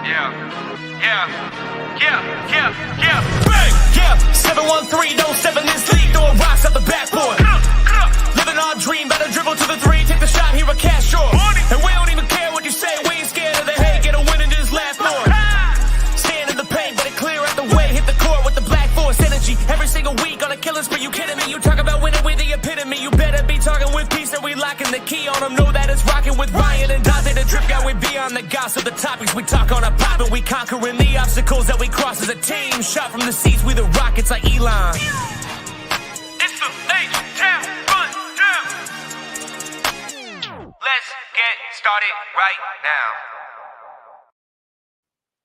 Yeah. Bang! Yeah, 713, no 7 this league, throwing rocks at the backboard. Living our dream, better dribble to the three, take the shot, here a cash short. And we don't even care what you say, we ain't scared of the hate, get a win and just laugh more. Stand in the paint, better clear out the way, hit the court with the black force energy. Every single week on a killing spree, you kidding me? You talk about winning with the epitome, you better be talking with peace and we locking the key on them. Know that it's rocking with Ryan and Donte, the drip guy, we beyond the gossip, the topics we talk on a pop and we conquering the obstacles that we cross as a team. Shot from the seats, we the Rockets like Elon. It's the H-Town Rundown. Let's get started right now.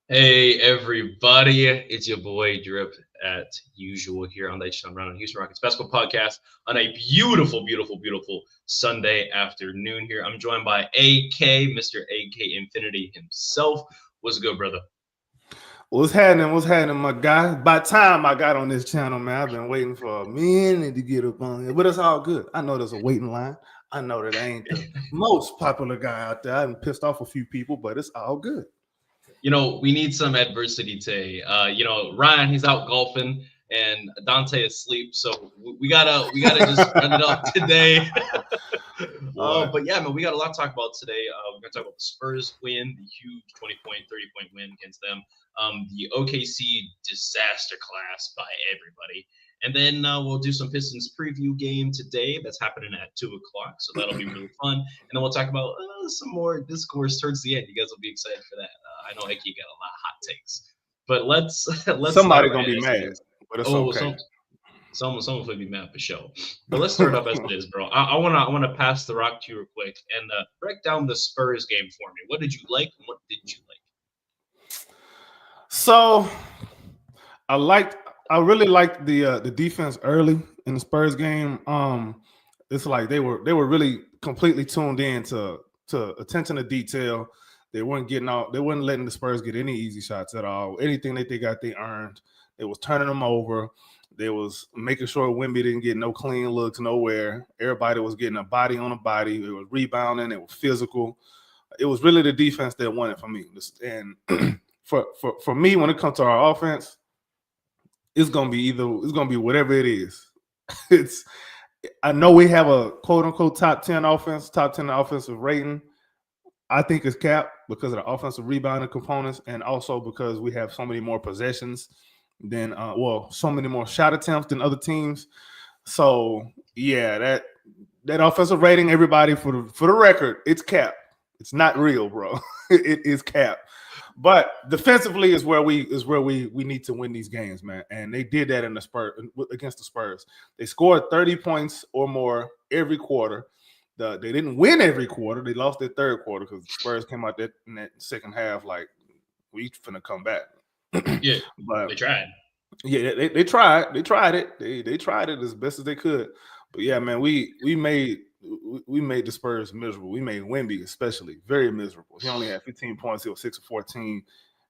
Hey everybody, it's your boy Drip as usual here on the HtownRundown Houston Rockets basketball podcast on a beautiful Sunday afternoon here. I'm joined by AK, Mr. AK Infinity himself. What's good, brother? What's happening, my guy? By time I got on this channel, man, I've been waiting for a minute to get up on here, but it's all good. I know there's a waiting line. I know that I ain't the most popular guy out there. I've pissed off a few people, but it's all good. You know, we need some adversity today. Ryan, he's out golfing, and Donte is asleep, so we gotta just run it up today. But yeah, man, we got a lot to talk about today. We're gonna talk about the Spurs win, the huge 20-point, 30-point win against them. The OKC disaster class by everybody. And then we'll do some Pistons preview game today. That's happening at 2 o'clock, so that'll be really fun. And then we'll talk about some more discourse towards the end. You guys will be excited for that. I know Hickey got a lot of hot takes. But let's somebody gonna be mad, but it's okay. Someone will be mad for sure. But let's start off as it is, bro. I wanna pass the rock to you real quick and break down the Spurs game for me. What did you like and what didn't you like? So I really liked the defense early in the Spurs game. It's like they were really completely tuned in to attention to detail. They weren't letting the Spurs get any easy shots at all. Anything that they got, they earned. They was turning them over. They was making sure Wemby didn't get no clean looks nowhere. Everybody was getting a body on a body. It was rebounding. It was physical. It was really the defense that won it for me. And for me, when it comes to our offense, it's gonna be whatever it is. I know we have a quote unquote top 10 offensive rating. I think it's capped because of the offensive rebounding components and also because we have so many more possessions than so many more shot attempts than other teams. So yeah, that offensive rating, everybody, for the record, it's capped. It's not real, bro. It is capped. But defensively is where we need to win these games, man. And they did that against the Spurs. They scored 30 points or more every quarter. They didn't win every quarter. They lost their third quarter because the Spurs came out in that second half like, we finna come back. Yeah, but they tried. Yeah, they tried. They tried it. They tried it as best as they could. But yeah, man, we made the Spurs miserable. We made Wemby especially very miserable. He only had 15 points. He was 6 of 14.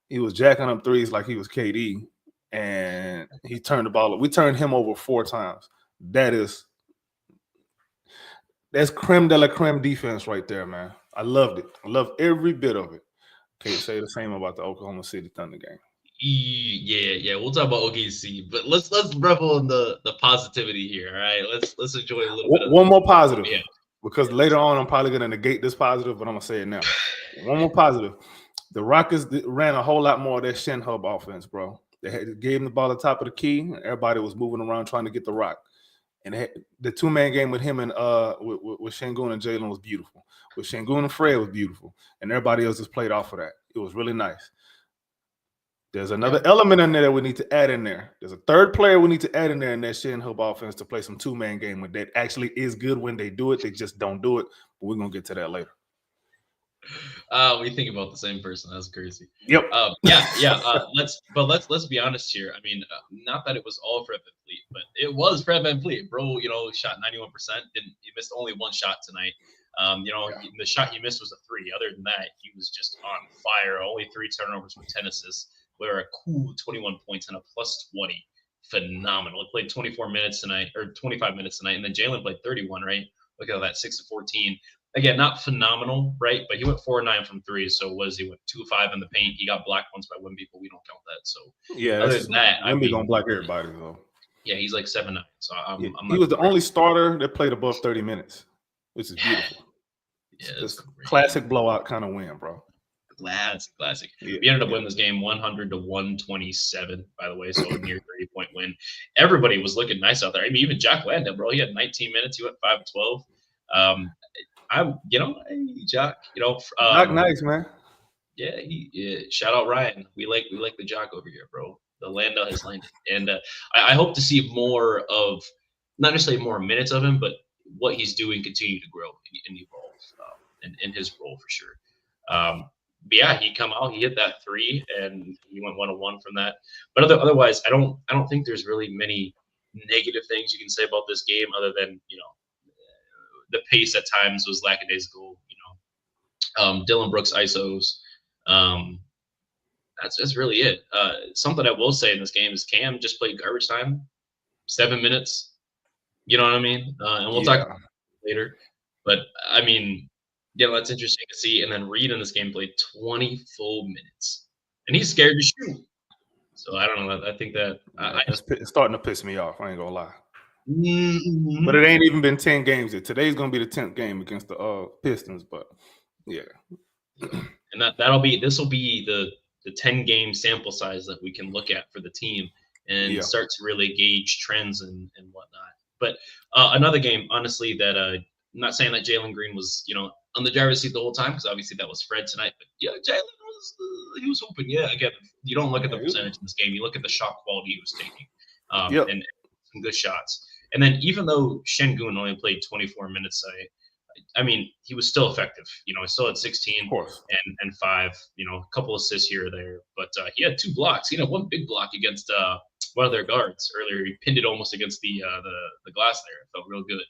He was jacking up threes like he was KD, and he turned the ball. We turned him over 4 times. That's creme de la creme defense right there, man. I loved it. I loved every bit of it. Can't say the same about the Oklahoma City Thunder game. Yeah. We'll talk about OKC, but let's revel in the positivity here. All right, let's enjoy a little bit. One more positive, because later on I'm probably gonna negate this positive, but I'm gonna say it now. One more positive. The Rockets ran a whole lot more of that Shin Hub offense, bro. They gave him the ball at the top of the key, and everybody was moving around trying to get the rock. And the 2-man game with him and with Şengün and Jalen was beautiful. With Şengün and Fred was beautiful, and everybody else just played off of that. It was really nice. There's another element in there that we need to add in there. There's a third player we need to add in there in that Shin Hub offense to play some 2-man game with that actually is good when they do it. They just don't do it. But we're gonna get to that later. We think about the same person. That's crazy. Yep. Let's be honest here. I mean, not that it was all Fred VanVleet, but it was Fred VanVleet, bro. Shot 91%. He missed only 1 shot tonight. The shot he missed was a 3. Other than that, he was just on fire. Only 3 turnovers with 10 assists. We're a cool 21 points and a +20. Phenomenal. He played 24 minutes tonight, or 25 minutes tonight, and then Jalen played 31. Right. Look at that, 6 of 14. again, not phenomenal, right? But he went 4-9 from three. So he went 2-5 in the paint. He got blocked once by Wemby, but we don't count that. So Yeah, other than that, Wemby gonna block everybody though. Yeah, he's like 7-9. So he was the only starter that played above 30 minutes, which is beautiful. Yeah, it's classic blowout kind of win, bro. Classic. Yeah, we ended up winning this game 100-127, by the way, so a near 30-point win. Everybody was looking nice out there. I mean, even Jack Landon, bro, he had 19 minutes. He went 5-12. Jack, Jack nice, man. Yeah, shout out Ryan. We like the Jack over here, bro. The Lando has landed, and I hope to see more of, not necessarily more minutes of him, but what he's doing continue to grow and evolve in his role for sure. But yeah, he come out, he hit that three, and he went 1-1 from that. But otherwise, I don't think there's really many negative things you can say about this game, other than the pace at times was lackadaisical. Dylan Brooks isos. That's really it. Something I will say in this game is Cam just played garbage time, 7 minutes. You know what I mean? And we'll talk about it later. But I mean, that's interesting to see. And then Reed in this game played 20 full minutes, and he's scared to shoot. So I don't know. I think that it's starting to piss me off. I ain't gonna lie. Mm-hmm. But it ain't even been 10 games yet. Today's gonna be the 10th game against the Pistons. But yeah. And this will be the 10-game sample size that we can look at for the team and start to really gauge trends and whatnot. But another game, honestly, that I'm not saying that Jalen Green was on the driver's seat the whole time, because obviously that was Fred tonight. But yeah, Jalen was hooping. Yeah, again, you don't look at the percentage in this game; you look at the shot quality he was taking, and some good shots. And then even though Şengün only played 24 minutes, I mean, he was still effective. He still had 16 and 5, a couple assists here or there. But he had 2 blocks. He had one big block against one of their guards earlier. He pinned it almost against the glass there. It felt real good.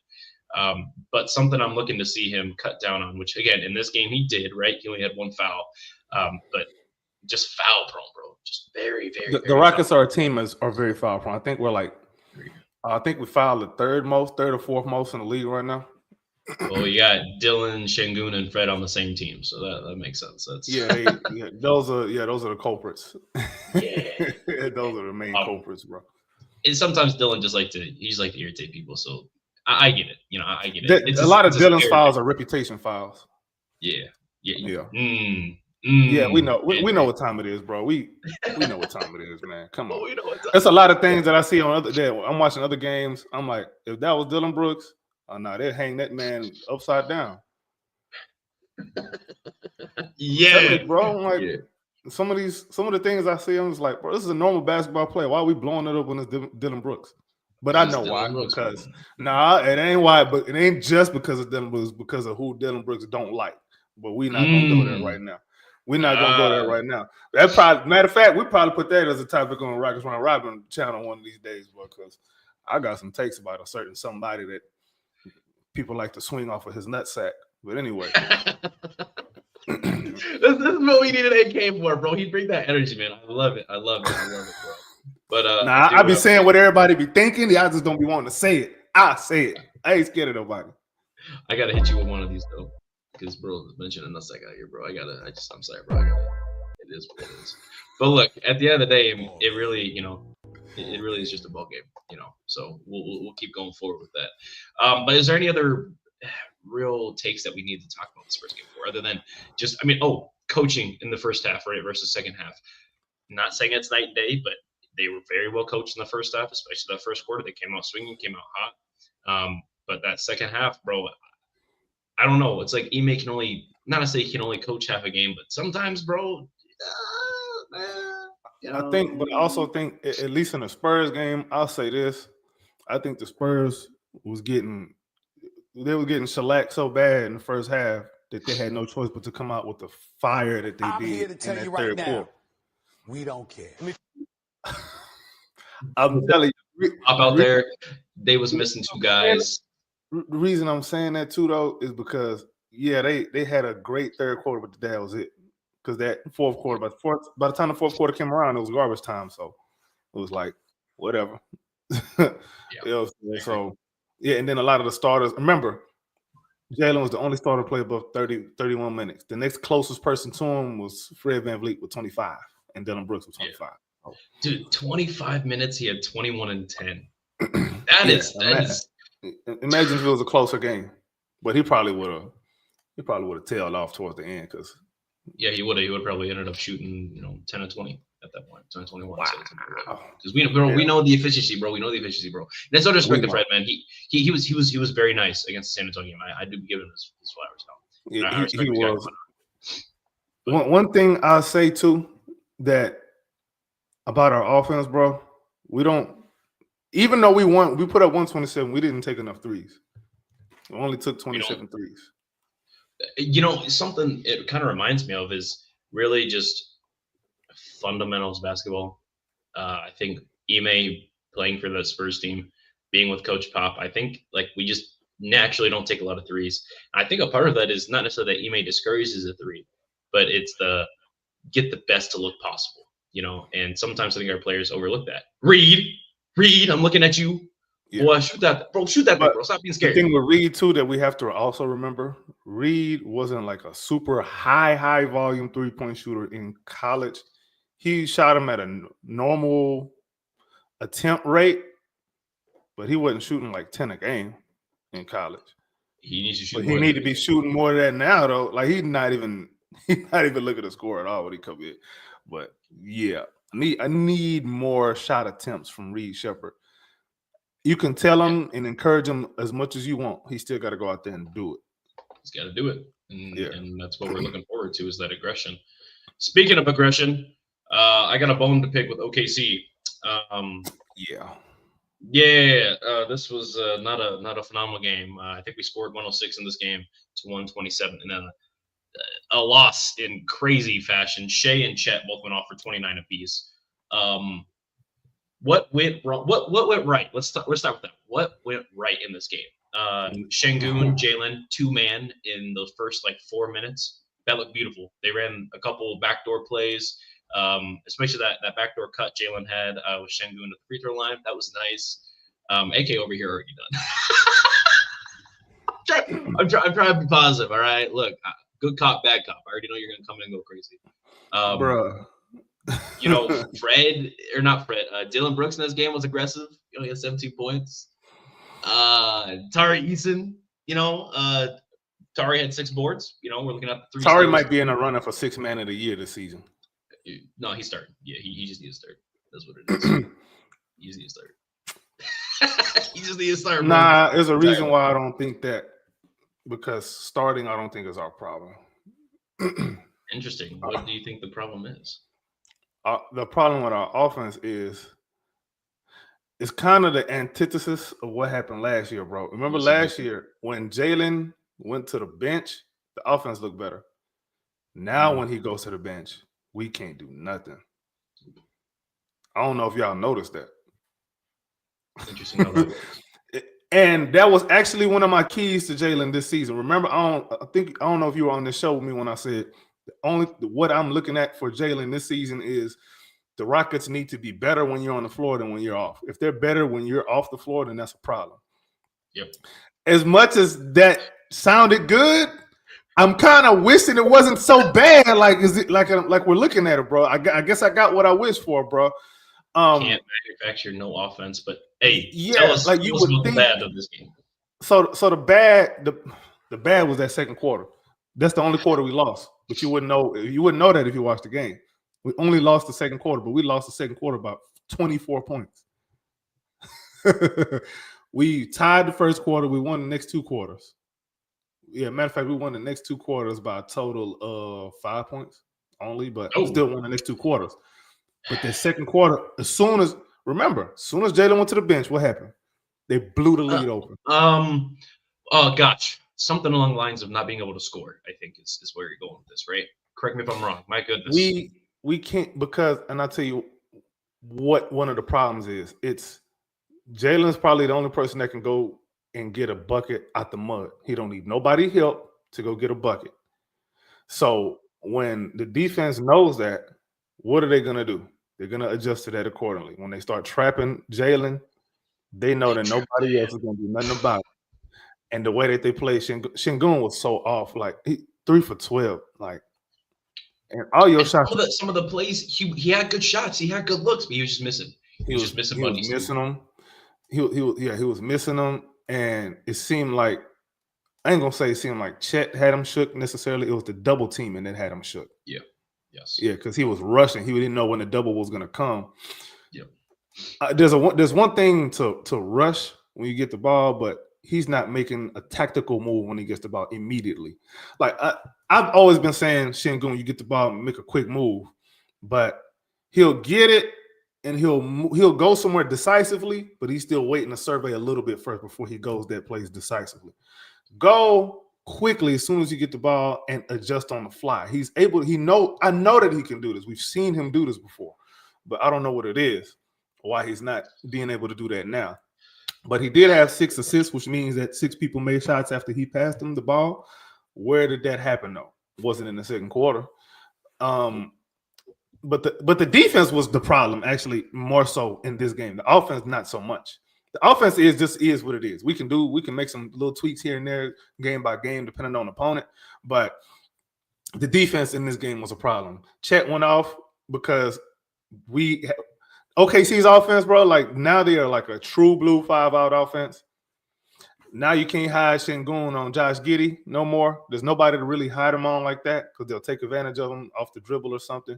But something I'm looking to see him cut down on, which, again, in this game he did, right? He only had 1 foul. But just foul prone, bro. Just very, very, the Rockets are a team are very foul prone. I think I think we fouled the third or fourth most in the league right now. Well, you got Dylan, Şengün, and Fred on the same team, so that makes sense. That's those are the culprits. Yeah, those are the main culprits, bro. And sometimes Dylan just like to irritate people, so I get it. I get it. A lot of Dylan's fouls are reputation fouls. Yeah. Yeah, we know what time it is, bro. We know what time it is, man. Come on. There's a lot of things that I see on other days. I'm watching other games. I'm like, if that was Dylan Brooks, no, they'd hang that man upside down. Yeah, bro. I'm like, some of the things I see, I'm just like, bro, this is a normal basketball player. Why are we blowing it up when it's Dylan Brooks? But I know why. Because it ain't why. But it ain't just because of Dylan Brooks. Because of who Dylan Brooks don't like. But we're not gonna go there right now. We're not gonna go there right now. That probably, matter of fact, we probably put that as a topic on Rockets Round Robin channel one of these days, because I got some takes about a certain somebody that people like to swing off of his nutsack. But anyway. This is what we needed AK for, bro. He'd bring that energy, man. I love it, bro. But I be saying what everybody be thinking. I just don't be wanting to say it. I say it. I ain't scared of nobody. I gotta hit you with one of these though, because bro mentioned a nutsack out here, bro. I'm sorry, bro. It is what it is. But look, at the end of the day, it really, it really is just a ball game, So we'll keep going forward with that. But is there any other real takes that we need to talk about this first game for, other than just, coaching in the first half, right, versus second half? Not saying it's night and day, but they were very well coached in the first half, especially that first quarter. They came out swinging, came out hot. But that second half, bro, I don't know. It's like Ime can only, not to say he can only coach half a game, but sometimes, bro, I also think, at least in the Spurs game, I'll say this. I think the Spurs was getting shellacked so bad in the first half that they had no choice but to come out with the fire that they did. I'm here to tell you right now, we don't care. I'm telling you, up out there, they was missing 2 guys. The reason I'm saying that too, though, is because they had a great third quarter, but that was it. Because that fourth quarter, by the time the fourth quarter came around, it was garbage time. So it was like, whatever. And then a lot of the starters, remember, Jalen was the only starter to play above 31 minutes. The next closest person to him was Fred VanVleet with 25, and Dylan Brooks with 25. Yeah. Dude, 25 minutes, he had 21 and 10. That is. Imagine if it was a closer game, but he probably would have tailed off towards the end because. Yeah, he would have probably ended up shooting 10 and 20 at that point, 10 and 21. Wow. Because we know the efficiency, bro. We know the efficiency, bro. And that's no disrespect to Fred, man. He was very nice against the San Antonio game. I do give him his flowers now. Yeah, he was. One thing I'll say too that about our offense, bro, we don't. Even though we put up 127, we didn't take enough threes. We only took 27 threes. Something it kind of reminds me of is really just fundamentals basketball. I think Ime playing for the Spurs team, being with Coach Pop, I think we just naturally don't take a lot of threes. I think a part of that is not necessarily that Ime discourages a three, but it's the get the best to look possible, and sometimes I think our players overlook that. Reed, I'm looking at you. Yeah. Boy, shoot that, bro. Stop being scared. The thing with Reed, too, that we have to also remember, Reed wasn't like a super high volume three-point shooter in college. He shot him at a normal attempt rate, but he wasn't shooting like 10 a game in college. He needs to shoot. But he need to be shooting more than that now, though. Like he's not even looking to score at all when he come in. But yeah, I need more shot attempts from Reed Shepherd. You can tell him and encourage him as much as you want. He still got to go out there and do it. He's got to do it, and that's what we're looking forward to is that aggression. Speaking of aggression, I got a bone to pick with OKC. This was not a phenomenal game. I think we scored 106 in this game to 127, and then a loss in crazy fashion. Shea and Chet both went off for 29 apiece. What went wrong? What went right? Let's start with that. What went right in this game? Şengün, Jalen, two-man in those first 4 minutes. That looked beautiful. They ran a couple backdoor plays, especially that backdoor cut Jalen had with Şengün at the free throw line. That was nice. AK over here already done. I'm trying to be positive. All right, look, good cop, bad cop. I already know you're gonna come in and go crazy, bruh. Dylan Brooks in this game was aggressive. He had 17 points. Tari Eason, Tari had 6 boards. We're looking at the 3. Tari might be in a runner for 6 man of the year this season. No, he's starting. Yeah, he just needs to start. That's what it is. He just needs to start. He just needs to start. Nah, there's a reason why I don't think that. Because starting, I don't think is our problem. Interesting. What do you think the problem is? The problem with our offense is it's kind of the antithesis of what happened last year, bro. Remember last year when Jalen went to the bench, the offense looked better. Now when he goes to the bench, we can't do nothing. I don't know if y'all noticed that. Interesting. And that was actually one of my keys to Jalen this season. Remember, I don't know if you were on the show with me when I said what I'm looking at for Jalen this season is the Rockets need to be better when you're on the floor than when you're off. If they're better when you're off the floor, then that's a problem. Yep. As much as that sounded good, I'm kind of wishing it wasn't so bad. Like, is it like we're looking at it, bro? I guess I got what I wished for, bro. Can't manufacture no offense, but hey, tell us, like you would think the bad of this game. So the bad was that second quarter. That's the only quarter we lost. But you wouldn't know that if you watched the game. We only lost the second quarter, but we lost the second quarter about 24 points. We tied the first quarter. We won the next 2 quarters. Yeah, matter of fact, we won the next 2 quarters by a total of 5 points only, but still won the next 2 quarters. But the second quarter, as soon as Jalen went to the bench, what happened? They blew the lead open. Oh gosh, something along the lines of not being able to score, I think is where you're going with this, right? Correct me if I'm wrong. My goodness. We can't because, and I'll tell you what one of the problems is. It's Jalen's probably the only person that can go and get a bucket out the mud. He don't need nobody help to go get a bucket. So when the defense knows that, what are they going to do? They're going to adjust to that accordingly. When they start trapping Jalen, they know that nobody else is going to do nothing about it. And the way that they played, Şengün was so off. Like 3 for 12. Like, and all your shots. Some of the plays, he had good shots. He had good looks, but he was just missing. He was just missing bunnies. He was missing them. He was missing them. And it seemed like, I ain't gonna say it seemed like Chet had him shook necessarily. It was the double teaming that had him shook. Yeah. Yes. Yeah, because he was rushing. He didn't know when the double was gonna come. Yep. There's one thing to rush when you get the ball, but he's not making a tactical move when he gets the ball immediately. Like I've always been saying, Şengün, you get the ball, make a quick move, but he'll get it and he'll go somewhere decisively, but he's still waiting to survey a little bit first before he goes that place decisively. Go quickly as soon as you get the ball and adjust on the fly. I know that he can do this. We've seen him do this before, but I don't know what it is, why he's not being able to do that now. But he did have 6 assists, which means that 6 people made shots after he passed him the ball. Where did that happen, though? It wasn't in the second quarter. But the defense was the problem, actually, more so in this game. The offense, not so much. The offense is what it is. We can make some little tweaks here and there, game by game, depending on the opponent. But the defense in this game was a problem. Chet went off because OKC's offense, bro, like now they are like a true blue 5-out offense. Now you can't hide Şengün on Josh Giddey no more. There's nobody to really hide him on like that because they'll take advantage of him off the dribble or something.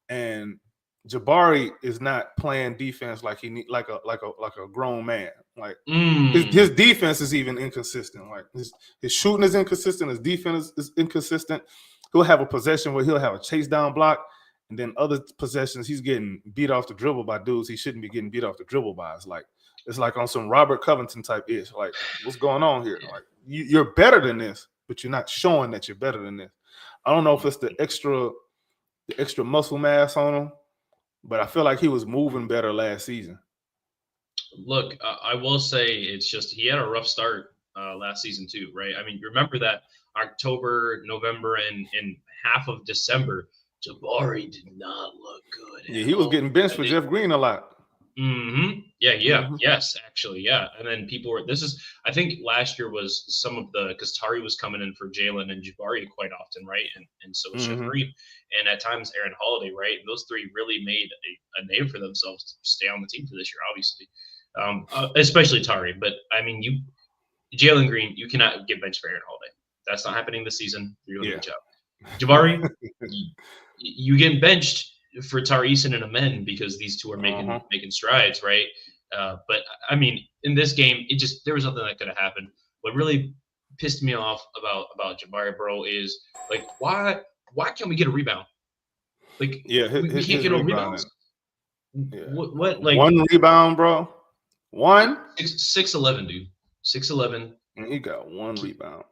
And Jabari is not playing defense like he need like a grown man. Like his defense is even inconsistent. Like his shooting is inconsistent. His defense is inconsistent. He'll have a possession where he'll have a chase down block. And then other possessions, he's getting beat off the dribble by dudes he shouldn't be getting beat off the dribble by. It's like on some Robert Covington type ish. Like, what's going on here? Like, you're better than this, but you're not showing that you're better than this. I don't know if it's the extra muscle mass on him, but I feel like he was moving better last season. Look, I will say it's just he had a rough start last season too, right? I mean, remember that October, November, and half of December, Jabari did not look good. Yeah, he was getting benched for Jeff Green a lot. Mm-hmm. Yeah. Yes, actually, yeah. And then I think last year was some of because Tari was coming in for Jalen and Jabari quite often, right? And so was Jeff Green, and at times Aaron Holiday, right? And those three really made a name for themselves to stay on the team for this year, obviously, especially Tari. But I mean, Jalen Green, you cannot get benched for Aaron Holiday. That's not happening this season. You're doing a good job. Jabari, you get benched for Tariq and Amen because these two are making strides, right? But I mean, in this game, there was nothing that could have happened. What really pissed me off about Jabari, bro, is like why can't we get a rebound? Like we can't get no rebounds. Yeah. What like one rebound, bro? 6'11", dude. 6'11". And he got one rebound.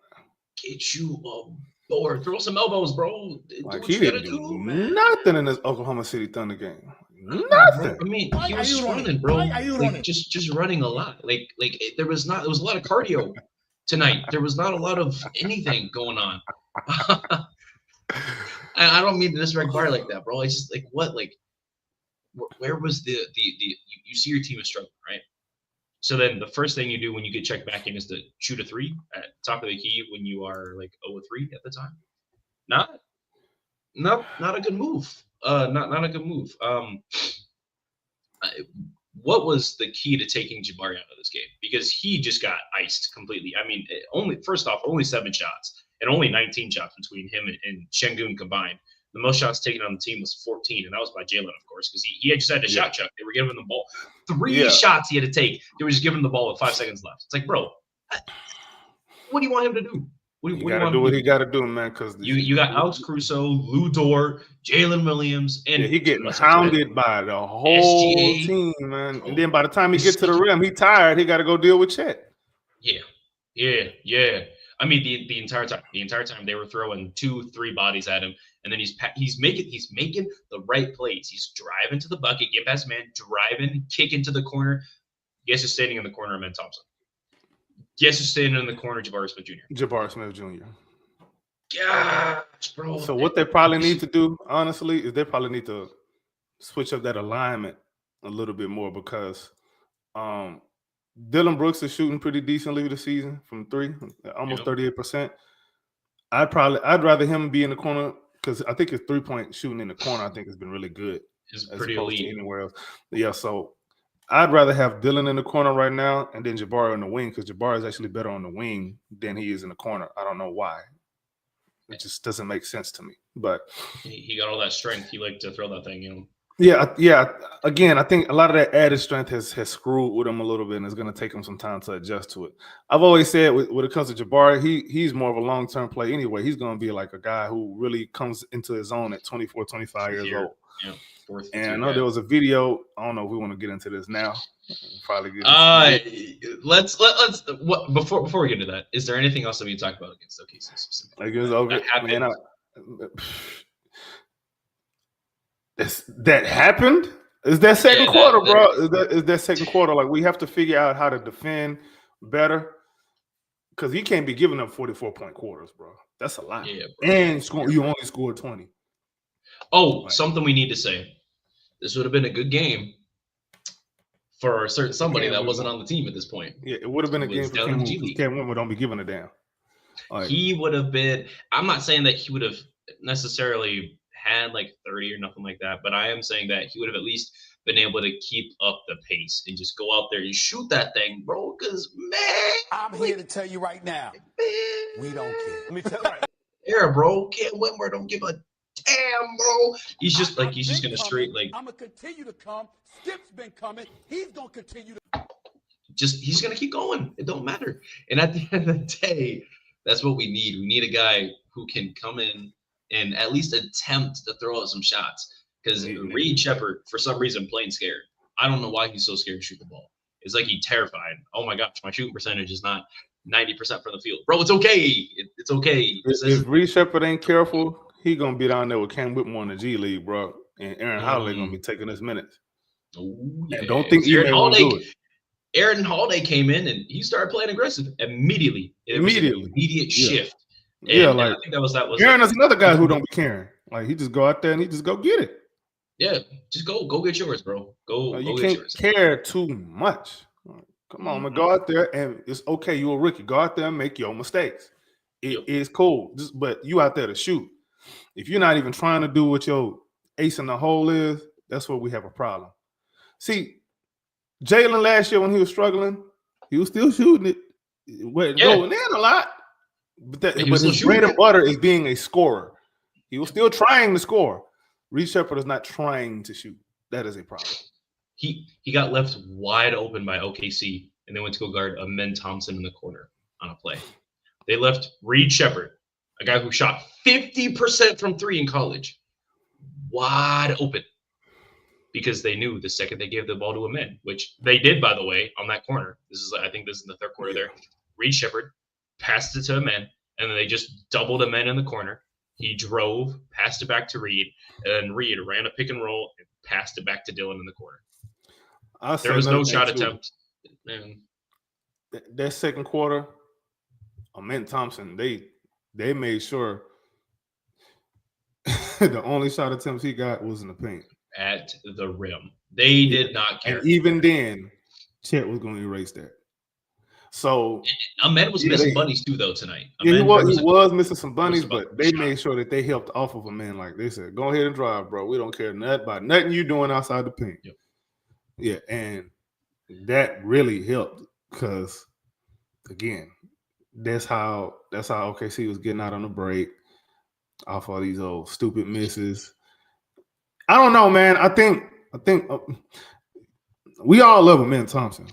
Get you a board. Throw some elbows, bro. Like he didn't do nothing in this Oklahoma City Thunder game. Nothing. I mean, he was running, bro. Why are you running? Just running a lot. Like there was a lot of cardio tonight. There was not a lot of anything going on. I don't mean to disrespect Bar like that, bro. It's just like what, like where was the you see your team is struggling, right? So then the first thing you do when you get checked back in is to shoot a 3 at top of the key when you are like 0-3 at the time. Not a good move. Not a good move. What was the key to taking Jabari out of this game? Because he just got iced completely. I mean, only 7 shots and only 19 shots between him and Şengün combined. The most shots taken on the team was 14, and that was by Jalen, of course, because he had just had a shot chuck. They were giving him the ball. 3 shots he had to take. They were just giving him the ball with 5 seconds left. It's like, bro, what do you want him to do? What do you want him to do? What he got to do, man, because you got Alex Caruso, Lou Dort, Jalen Williams, and he getting hounded by the whole team, man. And then by the time he gets to the rim, he tired. He got to go deal with Chet. Yeah. I mean, the entire time they were throwing 2-3 bodies at him, and then he's making the right plays. He's driving to the bucket, get past man, driving, kick into the corner. Guess who's standing in the corner? Amen Thompson. Guess who's standing in the corner? Jabari Smith Jr. Gosh, bro. So what they probably need to do, honestly, is they probably need to switch up that alignment a little bit more because Dylan Brooks is shooting pretty decently this season from 3, almost 38%. I'd rather him be in the corner because I think his 3-point shooting in the corner I think has been really good Is as pretty opposed elite. to anywhere else. Yeah, so I'd rather have Dylan in the corner right now and then Jabari on the wing because Jabari is actually better on the wing than he is in the corner. I don't know why. It just doesn't make sense to me. But He got all that strength. He liked to throw that thing, you know. Yeah. Again, I think a lot of that added strength has screwed with him a little bit, and it's going to take him some time to adjust to it. I've always said when it comes to Jabari, he's more of a long-term play anyway. He's going to be like a guy who really comes into his own at 24, 25 years old. Yeah, fourth. And I know there was a video. I don't know if we want to get into this now. Probably get let's what before we get into that, is there anything else that we can talk about against OKC specifically? Like it's over. Man, that happened? Is that second quarter, bro? Is that second quarter? Like we have to figure out how to defend better because he can't be giving up 44-point quarters, bro. That's a lot. Yeah, and you only scored 20. Oh, something we need to say. This would have been a good game for a certain somebody that wasn't on the team at this point. Yeah, it would have been a game for Cam Whitmore. Don't be giving a damn. He would have been. I'm not saying that he would have necessarily had like 30 or nothing like that, but I am saying that he would have at least been able to keep up the pace and just go out there and shoot that thing, bro. Because man, I'm here to tell you right now, we don't care. Let me tell you. Yeah, bro. Cam Whitmore don't give a damn, bro. He's just gonna straight like. I'm gonna continue to come. Skip's been coming. He's gonna continue to. He's gonna keep going. It don't matter. And at the end of the day, that's what we need. We need a guy who can come in and at least attempt to throw out some shots. Because Reed Shepherd, for some reason, playing scared. I don't know why he's so scared to shoot the ball. It's like he's terrified. Oh my gosh, my shooting percentage is not 90% from the field, bro. It's okay. It's okay. If Reed Shepherd ain't careful, he gonna be down there with Cam Whitmore in the G League, bro. And Aaron Holiday gonna be taking his minutes. Oh, yeah. And don't think Aaron will do it. Aaron Holiday came in and he started playing aggressive immediate shift. And I think that was Aaron is another guy who don't be caring. Like he just go out there and he just go get it. Yeah, just go get yours, bro. You can't care too much. Come on, man, go out there and it's okay. You're a rookie. Go out there and make your mistakes. It is cool, but you out there to shoot. If you're not even trying to do what your ace in the hole is, that's where we have a problem. See, Jalen last year when he was struggling, he was still shooting it. Going in a lot. But his bread and butter is being a scorer. He was still trying to score. Reed Shepherd is not trying to shoot. That is a problem. He got left wide open by OKC, and they went to go guard Amen Thompson in the corner on a play. They left Reed Shepherd, a guy who shot 50% from 3 in college, wide open. Because they knew the second they gave the ball to Amen, which they did, by the way, on that corner. I think this is the third quarter there. Reed Shepherd passed it to Amen, and then they just doubled Amen in the corner. He drove, passed it back to Reed, and then Reed ran a pick and roll and passed it back to Dylan in the corner. There was no shot attempt. That second quarter, Amen Thompson, they made sure the only shot attempts he got was in the paint. At the rim. They did not care. And even then, Chet was going to erase that. So Ahmed was missing bunnies too, though, tonight. Yeah, he was missing some bunnies, but they made sure that they helped off of a man. Like they said, go ahead and drive, bro. We don't care about nothing you doing outside the paint. Yep. Yeah, and that really helped because, again, that's how OKC was getting out on the break off all these old stupid misses. I don't know, man. I think we all love Amen Thompson,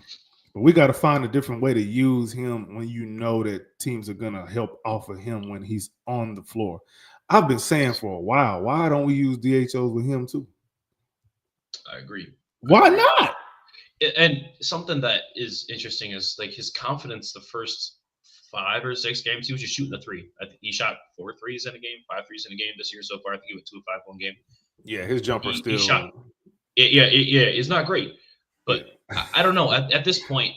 but we got to find a different way to use him when you know that teams are gonna help off of him when he's on the floor. I've been saying for a while, why don't we use DHOs with him too? I agree. Why not? And something that is interesting is like his confidence. The first 5 or 6 games, he was just shooting a 3. I think he shot 4 threes in a game, 5 threes in a game this year so far. I think he went 2 of 5 one game. Yeah, his jumper still. He shot. It's not great, but I don't know. At this point,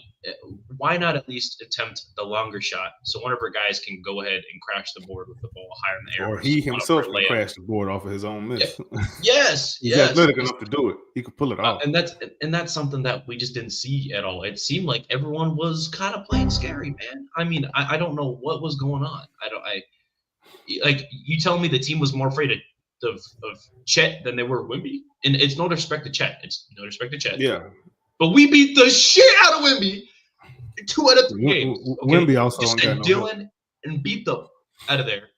why not at least attempt the longer shot so one of our guys can go ahead and crash the board with the ball higher in the air? Or he himself can crash the board off of his own miss. Yes, He's athletic enough to do it. He could pull it off. And that's something that we just didn't see at all. It seemed like everyone was kind of playing scary, man. I mean, I don't know what was going on. Like you telling me the team was more afraid of Chet than they were Wemby, and it's no respect to Chet. It's no respect to Chet. Yeah. But we beat the shit out of Wemby 2 out of 3 games. Okay? Wemby also just ain't got no Dylan help. And beat them out of there.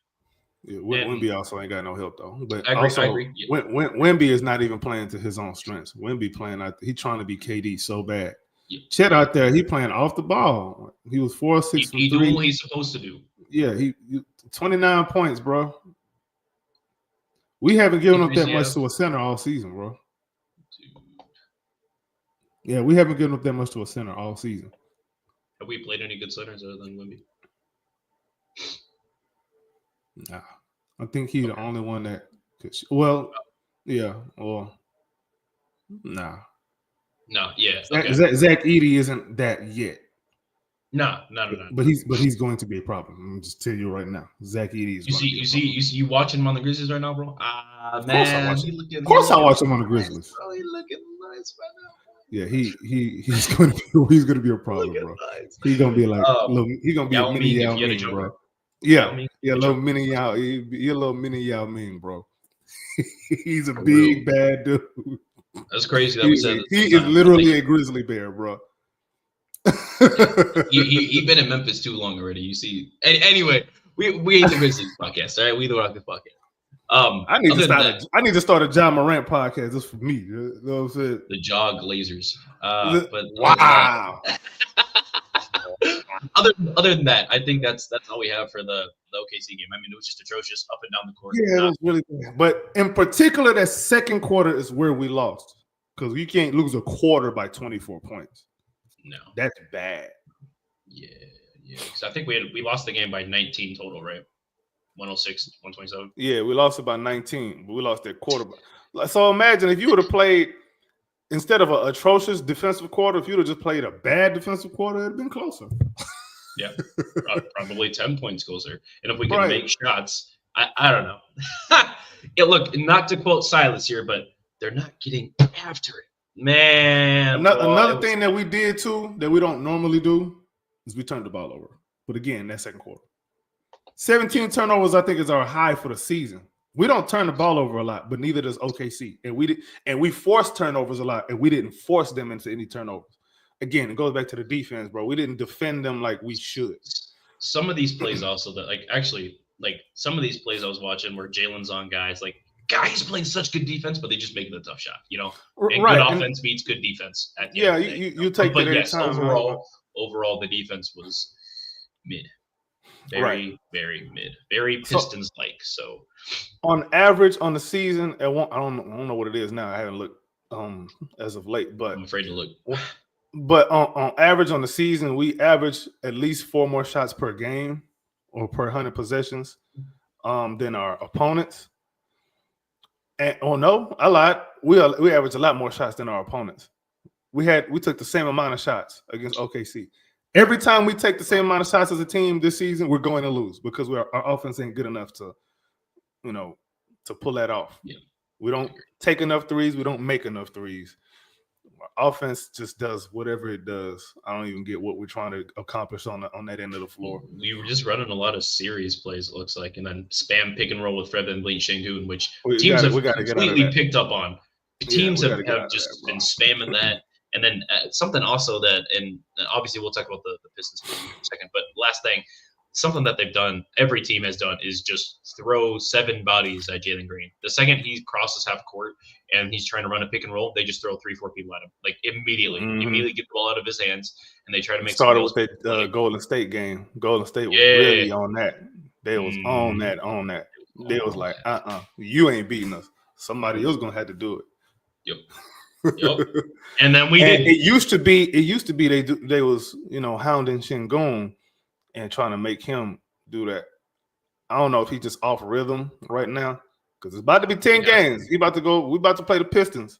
Yeah, Wemby also ain't got no help though. But I agree. Yeah. Wemby is not even playing to his own strengths. Wemby playing out. He trying to be KD so bad. Yeah. Chet out there, he playing off the ball. He was 4-6 from He 3. doing what he's supposed to do. Yeah, he 29 points, bro. We haven't given up that much to a center all season, bro. Yeah, we haven't given up that much to a center all season. Have we played any good centers other than Wemby? Nah, I think he's the only one that could. Well, yeah, or nah. No, yeah. Zach Edey isn't that yet. No. But he's going to be a problem. I'm just tell you right now. Zach Edey is. You watching him on the Grizzlies right now, bro? Man, of course I watch him on the Grizzlies. Bro, he looking nice right now. Yeah, he's gonna be a problem, bro. Nice. He's gonna be like he's gonna be a mini Yao Ming, bro. Yeah, a little mini Yao. He a little mini Yao Ming, bro. He's a big bad dude. That's crazy that we said that. He is literally a grizzly bear, bro. he been in Memphis too long already. You see. Anyway, we ain't the Grizzlies podcast, all right? We the Rockets podcast. I need to start a John Morant podcast just for me. You know what I'm saying? The Jaw Glazers. But wow. Other than that, I think that's all we have for the OKC game. I mean, it was just atrocious up and down the court. Yeah, it was really bad. But in particular, that second quarter is where we lost because you can't lose a quarter by 24 points. No, that's bad. Yeah. Because I think we lost the game by 19 total, right? 106, 127. Yeah, we lost it by 19, but we lost that quarter. So imagine if you would have played instead of an atrocious defensive quarter, if you'd have just played a bad defensive quarter, it'd have been closer. Yeah, probably 10 points closer. And if we can make shots, I don't know. Yeah, look, not to quote Silas here, but they're not getting after it. Man. Another thing that we did too that we don't normally do is we turned the ball over. But again, that second quarter. 17 turnovers, I think, is our high for the season. We don't turn the ball over a lot, but neither does OKC. And we force turnovers a lot, and we didn't force them into any turnovers. Again, it goes back to the defense, bro. We didn't defend them like we should. Some of these plays also that some of these plays I was watching where Jalen's on guys, like guys playing such good defense, but they just make the tough shot, you know? And good offense beats good defense. At the end of the day. You take that yes, overall, the defense was mid. Very mid. Very Pistons-like. So on average on the season, I don't know what it is now. I haven't looked as of late, but I'm afraid to look. But on average on the season, we average at least 4 more shots per game or per 100 possessions than our opponents. And no, I lied. We average a lot more shots than our opponents. We took the same amount of shots against OKC. Every time we take the same amount of shots as a team this season, we're going to lose because our offense ain't good enough to pull that off. Yeah. We don't take enough threes. We don't make enough threes. Our offense just does whatever it does. I don't even get what we're trying to accomplish on that end of the floor. We were just running a lot of series plays, it looks like, and then spam pick and roll with Fred VanVleet and Sengun, which teams have completely picked up on. Teams have just been spamming that. And then something also that, and obviously we'll talk about the Pistons in a second, but last thing, something that they've done, every team has done, is just throw 7 bodies at Jalen Green. The second he crosses half court and he's trying to run a pick and roll, they just throw 3-4 people at him, like immediately. Immediately get the ball out of his hands, and they try to make. Started with that Golden State game. Golden State was really on that. They was on that. They was like, you ain't beating us. Somebody else gonna have to do it. Yep. And then it used to be they was hounding Sengun and trying to make him do that. I don't know if he's just off rhythm right now because it's about to be 10 games. We about to play the Pistons.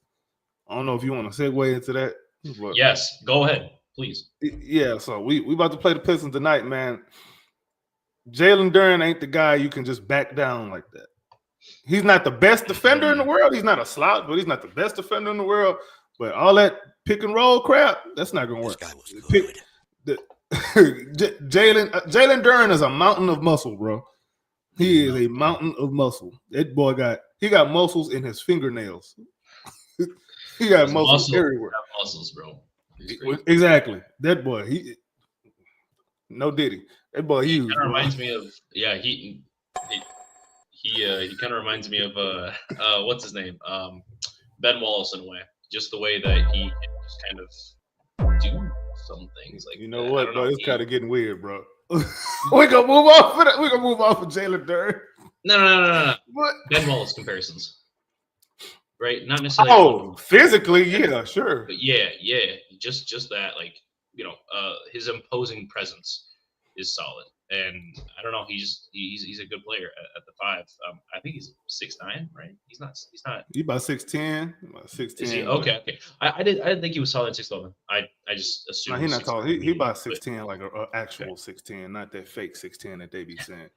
I don't know if you want to segue into that. Yes, go ahead. please. Yeah, so we about to play the Pistons tonight, man. Jalen Duren ain't the guy you can just back down like that. He's not the best defender in the world. He's not a slouch, but he's not the best defender in the world. But all that pick and roll crap, that's not gonna work. This guy was good. Jalen Duren is a mountain of muscle, bro. He is a mountain of muscle. That boy got muscles in his fingernails. He got muscles everywhere. Muscles, bro. Exactly. That boy, no diddy. That boy, he kind of reminds me of he kind of reminds me of what's his name? Ben Wallace in a way. Just the way that he can just kind of do some things like you know what, bro? It's kind of getting weird, bro. We're gonna move off of that. We're gonna move off of Jalen Duren. No. What? Ben Wallace comparisons. Right? Not necessarily. Oh, physically, yeah, sure. But yeah. Just that, like, his imposing presence is solid. And I don't know, he's a good player at the 5. I think he's 6'9", right? He's not. He about 6'10". About 6'10". Is he? Okay. I didn't think he was taller than 6'11". I just assumed. No, he's not tall. He about 6'10", like an actual 6'10", not that fake 6'10" that they be saying.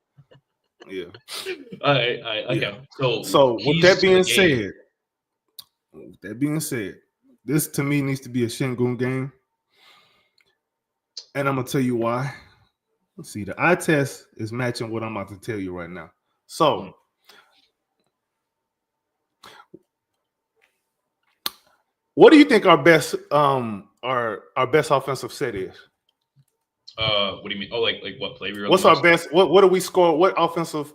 Yeah. Okay. So with that being said, this to me needs to be a Şengün game, and I'm gonna tell you why. Let's see, the eye test is matching what I'm about to tell you right now. So, what do you think our best offensive set is? What do you mean? Oh, like what play we run? What's our best? What do we score? What offensive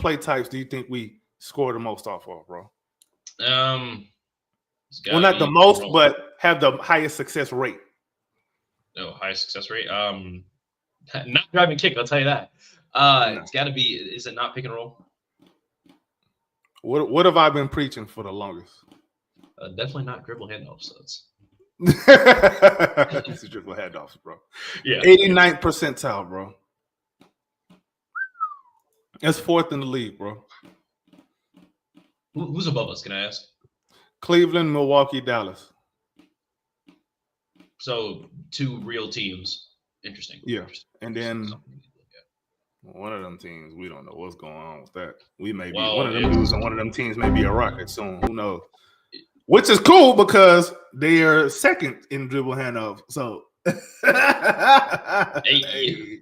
play types do you think we score the most off of, bro? Well, not the most, but have the highest success rate. No, highest success rate. Not driving kick, I'll tell you that. It's got to be. Is it not pick and roll? What have I been preaching for the longest? Definitely not dribble handoffs. So it's it's a dribble handoffs, bro. Yeah, 89th percentile, bro. That's 4th in the league, bro. Who's above us? Can I ask? Cleveland, Milwaukee, Dallas. So 2 real teams. Interesting. Yeah, and then one of them teams, we don't know what's going on with that. We may be one of them dudes, and one of them teams may be a Rocket soon. Who knows? Which is cool because they are 2nd in dribble handoff. So, hey.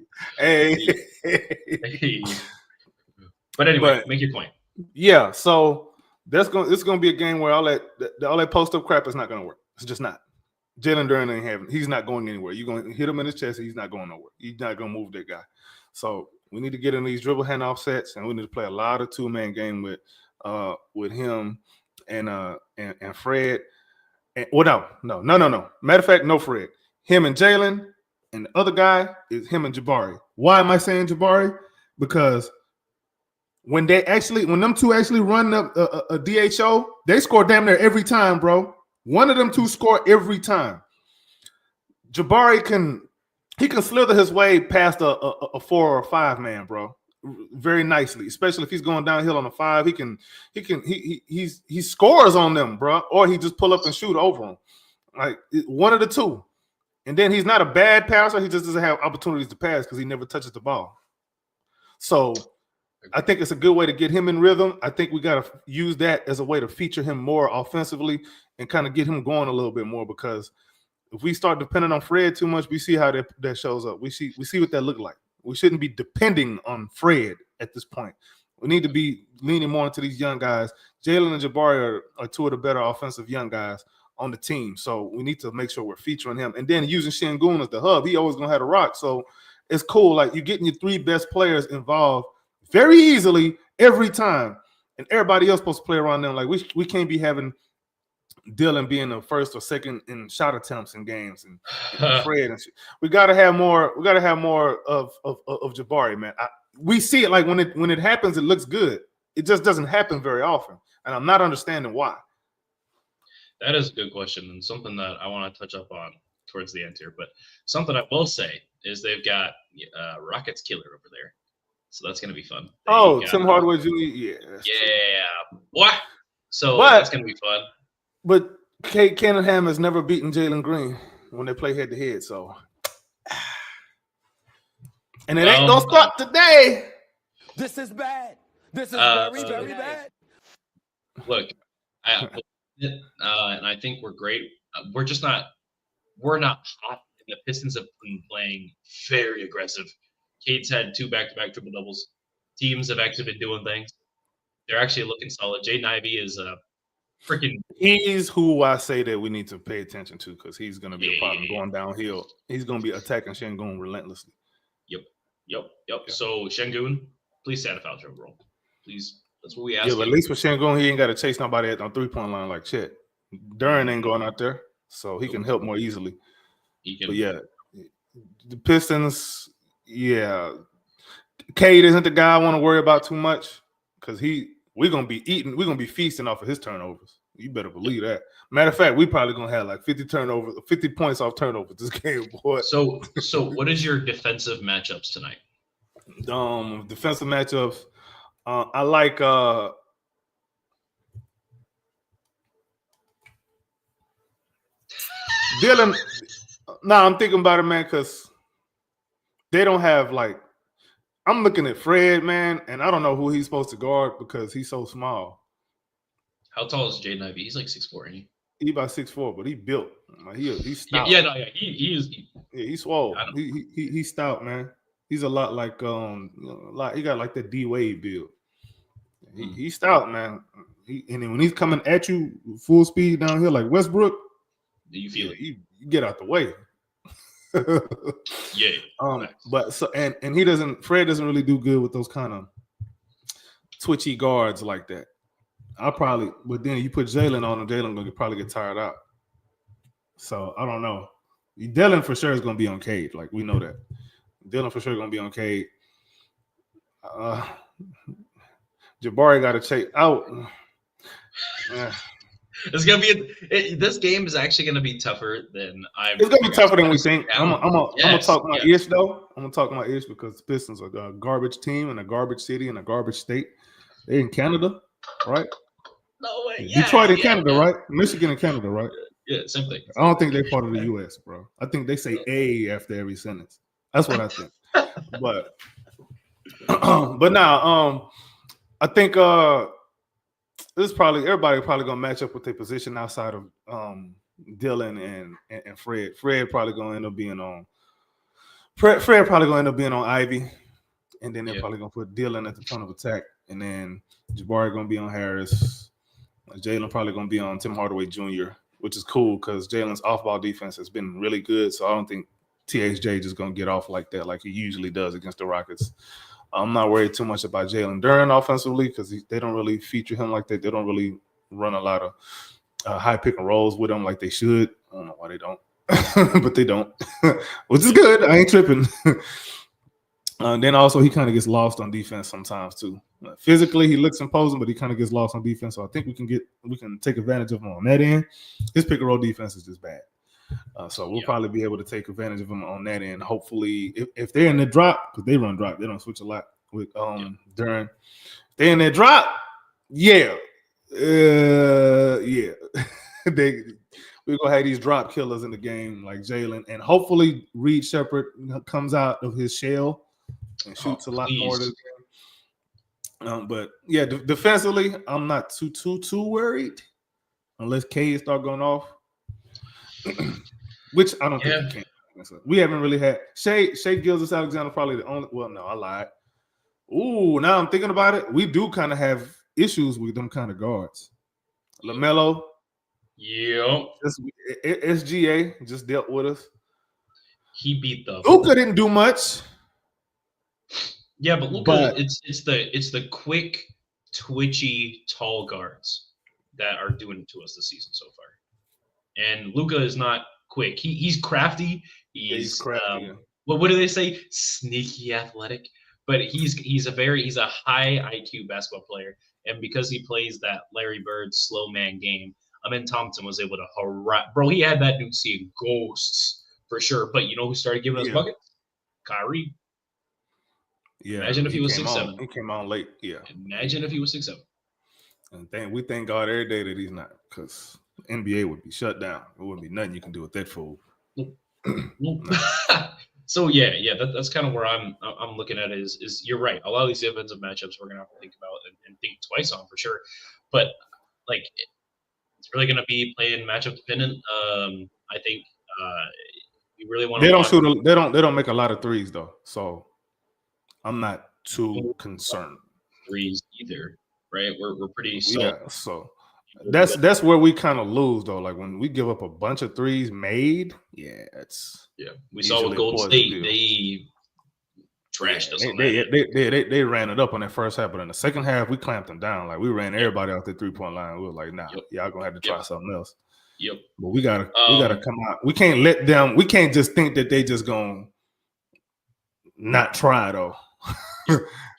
But anyway, make your point. Yeah, so it's gonna be a game where all that post up crap is not gonna work. It's just not. Jalen Duren he's not going anywhere. You're going to hit him in his chest, and he's not going nowhere. He's not going to move that guy. So we need to get in these dribble handoff sets, and we need to play a lot of 2-man game with him and Fred. No. Matter of fact, no Fred. Him and Jalen, and the other guy is him and Jabari. Why am I saying Jabari? Because when them two actually run a DHO, they score damn near every time, bro. One of them 2 score every time. Jabari can slither his way past a 4 or 5 man, bro, very nicely. Especially if he's going downhill on a 5, he scores on them, bro, or he just pull up and shoot over them, like one of the 2. And then he's not a bad passer. He just doesn't have opportunities to pass because he never touches the ball. So I think it's a good way to get him in rhythm. I think we got to use that as a way to feature him more offensively and kind of get him going a little bit more, because if we start depending on Fred too much, we see how that shows up. We see what that look like. We shouldn't be depending on Fred at this point. We need to be leaning more into these young guys. Jalen and Jabari are 2 of the better offensive young guys on the team. So we need to make sure we're featuring him. And then using Şengün as the hub, he always going to have the rock. So it's cool. Like, you're getting your 3 best players involved very easily every time. And everybody else supposed to play around them. Like, we can't be having Dylan being the 1st or 2nd in shot attempts in games, and Fred and shit. We gotta have more. We gotta have more of Jabari, man. We see it, like when it happens, it looks good. It just doesn't happen very often, and I'm not understanding why. That is a good question, and something that I want to touch up on towards the end here. But something I will say is they've got Rockets killer over there, so that's gonna be fun. Tim Hardaway Jr. Yeah, what? So that's gonna be fun. But Kate Cunningham has never beaten Jalen Green. when they play head to head. So, and it ain't gonna start today. This is bad. This is very bad. Look, and I think we're great. We're just not. We're not hot. And the Pistons have been playing very aggressive. Cade's had 2 back-to-back triple doubles. Teams have actually been doing things. They're actually looking solid. Jaden Ivey is freaking. He's who I say that we need to pay attention to because he's going to be a problem going downhill. He's going to be attacking Şengün relentlessly. Yep. So Şengün, please stay out of foul trouble, bro. Please, that's what we ask. Yeah, but at least with Şengün, he ain't got to chase nobody at the 3-point line like Chet. Duran ain't going out there, so he can help more easily. But yeah, the Pistons, yeah. Cade isn't the guy I want to worry about too much because we're gonna be feasting off of his turnovers. You better believe that. Matter of fact, we probably gonna have like 50 points off turnovers this game, boy. So what is your defensive matchups tonight? Defensive matchups. I like Dylan. Nah, I'm thinking about it, man, because they don't have like. I'm looking at Fred, man, and I don't know who he's supposed to guard because he's so small. How tall is Jaden Ivey? He's like 6'4", ain't he? He about 6'4", but he built. He's stout. He is. Yeah, he's swole. He's stout, man. He's a lot like he got like that D Wade build. He's stout, man. And then when he's coming at you full speed downhill like Westbrook, do you feel it? You get out the way. Yeah. But so and Fred doesn't really do good with those kind of twitchy guards like that. But then you put Jalen on him, Jalen gonna probably get tired out. So I don't know. Dylan for sure is gonna be on Cade, like we know that. Dylan for sure gonna be on Cade. Jabari got to chase out. It's gonna be this game is actually gonna be tougher than It's gonna be tougher than we think. I'm gonna talk my ish though. I'm gonna talk my ish because the Pistons are a garbage team and a garbage city and a garbage state. They're in Canada, right? No way. Detroit in Canada, right? Michigan and Canada, right? Yeah, same thing. I don't think they're part of the U.S., bro. I think they say A after every sentence. That's what I think. But now, I think this is everybody probably gonna match up with their position outside of Dylan and Fred. Fred probably gonna end up being on. Fred probably gonna end up being on Ivy, and then they're probably gonna put Dylan at the front of attack, and then Jabari gonna be on Harris. Jalen probably gonna be on Tim Hardaway Jr., which is cool because Jalen's off-ball defense has been really good. So I don't think THJ just gonna get off like that, like he usually does against the Rockets. I'm not worried too much about Jalen Duran offensively because they don't really feature him like that. They don't really run a lot of high pick and rolls with him like they should. I don't know why they don't, but they don't, which is good. I ain't tripping. Then also he kind of gets lost on defense sometimes too. Physically, he looks imposing, but he kind of gets lost on defense. So I think we can take advantage of him on that end. His pick and roll defense is just bad. So we'll probably be able to take advantage of him on that end. Hopefully, if they're in the drop, because they run drop, they don't switch a lot with Duran. They're in their drop, we're gonna have these drop killers in the game like Jalen, and hopefully Reed Shepherd comes out of his shell and shoots a lot more this game. But yeah, defensively, I'm not too worried unless K start going off. Which I don't think we can. We haven't really had Shea Gilgeous-Alexander probably the only. Well, no, I lied. Ooh, now I'm thinking about it. We do kind of have issues with them kind of guards. LaMelo, SGA just dealt with us. He beat the Luka didn't do much. Yeah, but Luka, it's the quick, twitchy, tall guards that are doing it to us this season so far. And Luka is not quick. He's crafty. He's crafty. What do they say? Sneaky athletic. But he's a high IQ basketball player. And because he plays that Larry Bird slow man game, Thompson was able to harass. Bro, he had that dude seeing ghosts for sure. But you know who started giving us buckets? Kyrie. Yeah. Imagine if he was 6'7". He came on late. Yeah. Imagine if he was 6'7". And we thank God every day that he's not, because NBA would be shut down. There wouldn't be nothing you can do with that fool. So yeah, that's kind of where I'm looking at it is you're right. A lot of these defensive matchups we're gonna have to think about and think twice on for sure. But like it's really gonna be playing matchup dependent. I think you really want to They don't watch shoot. They don't make a lot of threes though. So I'm not too concerned. threes either, right? We're pretty Yeah. solid. So that's where we kind of lose though. Like when we give up a bunch of threes made, yeah, it's We saw usually with a Golden poison State, pill. they trashed us on that. They ran it up on that first half, but in the second half we clamped them down. Like we ran everybody off the 3-point line. We were like, nah, y'all gonna have to try something else. Yep. But we gotta come out. We can't let them. We can't just think that they just gonna not try though.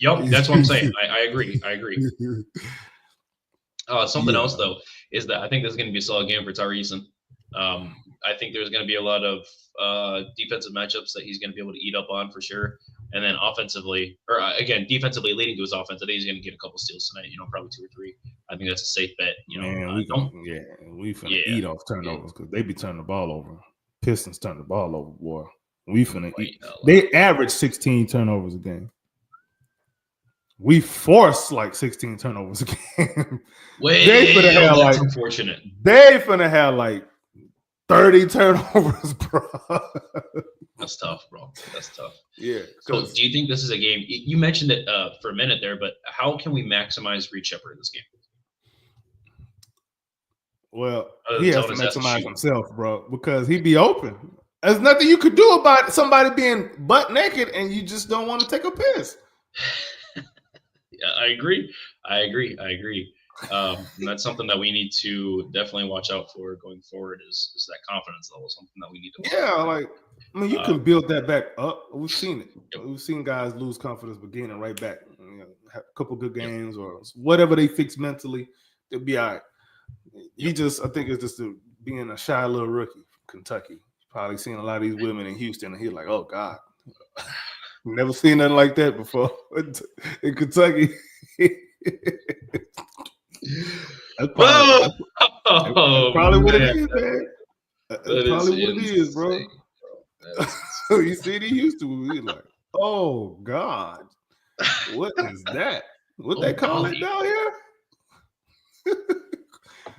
Yep, that's what I'm saying. I agree. Something else though is that I think this is going to be a solid game for Tyrese. I think there's going to be a lot of defensive matchups that he's going to be able to eat up on for sure. And then offensively, or again, defensively leading to his offense, I think he's going to get a couple steals tonight. Probably 2 or 3. I think that's a safe bet. Man, we finna eat off turnovers because they be turning the ball over. Pistons turn the ball over, boy. We finna eat. They average 16 turnovers a game. We force like 16 turnovers a game. That's unfortunate. They finna have like 30 turnovers, bro. That's tough, bro. That's tough. Yeah. So do you think this is a game? You mentioned it for a minute there, but how can we maximize Reed Shepherd in this game? Well, he has to maximize himself, bro, because he be open. There's nothing you could do about somebody being butt naked and you just don't want to take a piss. Yeah, I agree. And that's something that we need to definitely watch out for going forward is that confidence level, something that we need to you can build that back up. We've seen it. Yep. We've seen guys lose confidence but gaining right back. Have a couple good games or whatever they fix mentally, they'll be all right. I think it's just being a shy little rookie from Kentucky. Probably seen a lot of these women in Houston and he's like, oh God. Never seen nothing like that before in Kentucky. That's probably what it is, man. That's probably what it is, bro. You see it in Houston, we like, oh God, what is that? What they call it down here?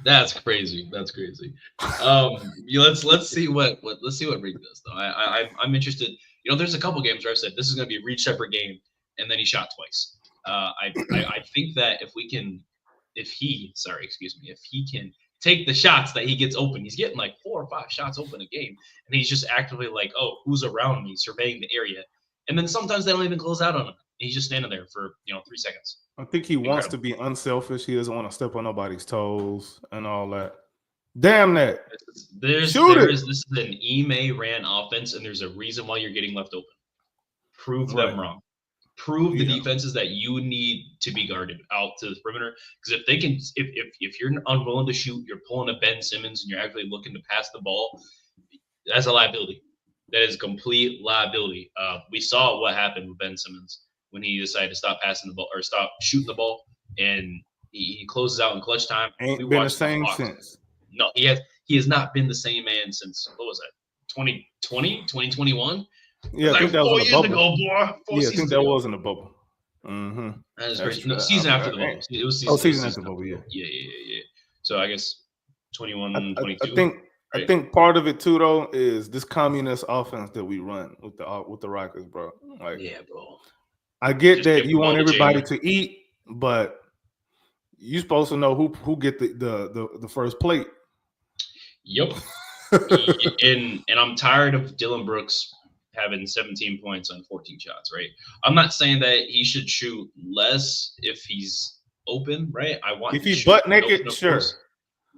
That's crazy. Let's see what Reed does though. I'm interested. There's a couple games where I've said this is going to be a Reed Shepherd game, and then he shot twice. I think that if he can take the shots that he gets open, he's getting like 4 or 5 shots open a game, and he's just actively like, oh, who's around me, surveying the area, and then sometimes they don't even close out on him. He's just standing there for 3 seconds. I think he wants to be unselfish. He doesn't want to step on nobody's toes and all that. Damn that. This is an Ime ran offense, and there's a reason why you're getting left open. Prove them wrong. Prove the defenses that you need to be guarded out to the perimeter. Because if they can, if you're unwilling to shoot, you're pulling a Ben Simmons and you're actually looking to pass the ball, that's a liability. That is complete liability. We saw what happened with Ben Simmons when he decided to stop passing the ball or stop shooting the ball, and he closes out in clutch time. Ain't been the same since. No, he has not been the same man since, what was that, 2020, 2021? Yeah, I think that was in the bubble. I think that was in the bubble. Mm-hmm. That is crazy. No, season after the bubble. It was season after the bubble, yeah. Yeah. So I guess 21, 22. I think part of it too, though, is this communist offense that we run with the Rockets, bro. Like, yeah, bro. I get that you want everybody to eat, but you're supposed to know who get the first plate. Yep. and I'm tired of Dylan Brooks having 17 points on 14 shots, right? I'm not saying that he should shoot less if he's open, right? If he's butt naked, sure. Course.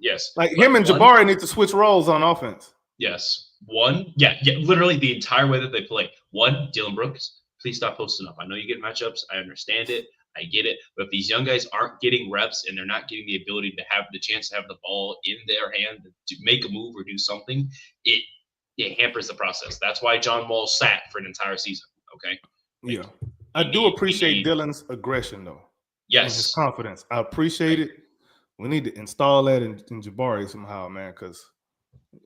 Yes. Like him and Jabari need to switch roles on offense. Yes. Literally the entire way that they play. One, Dylan Brooks, please stop posting up. I know you get matchups. I understand it. I get it. But if these young guys aren't getting reps and they're not getting the ability to have the chance to have the ball in their hand to make a move or do something, it hampers the process. That's why John Wall sat for an entire season. Okay. Yeah. I do appreciate Dylan's aggression, though. Yes. And his confidence. I appreciate it. We need to install that in Jabari somehow, man, because,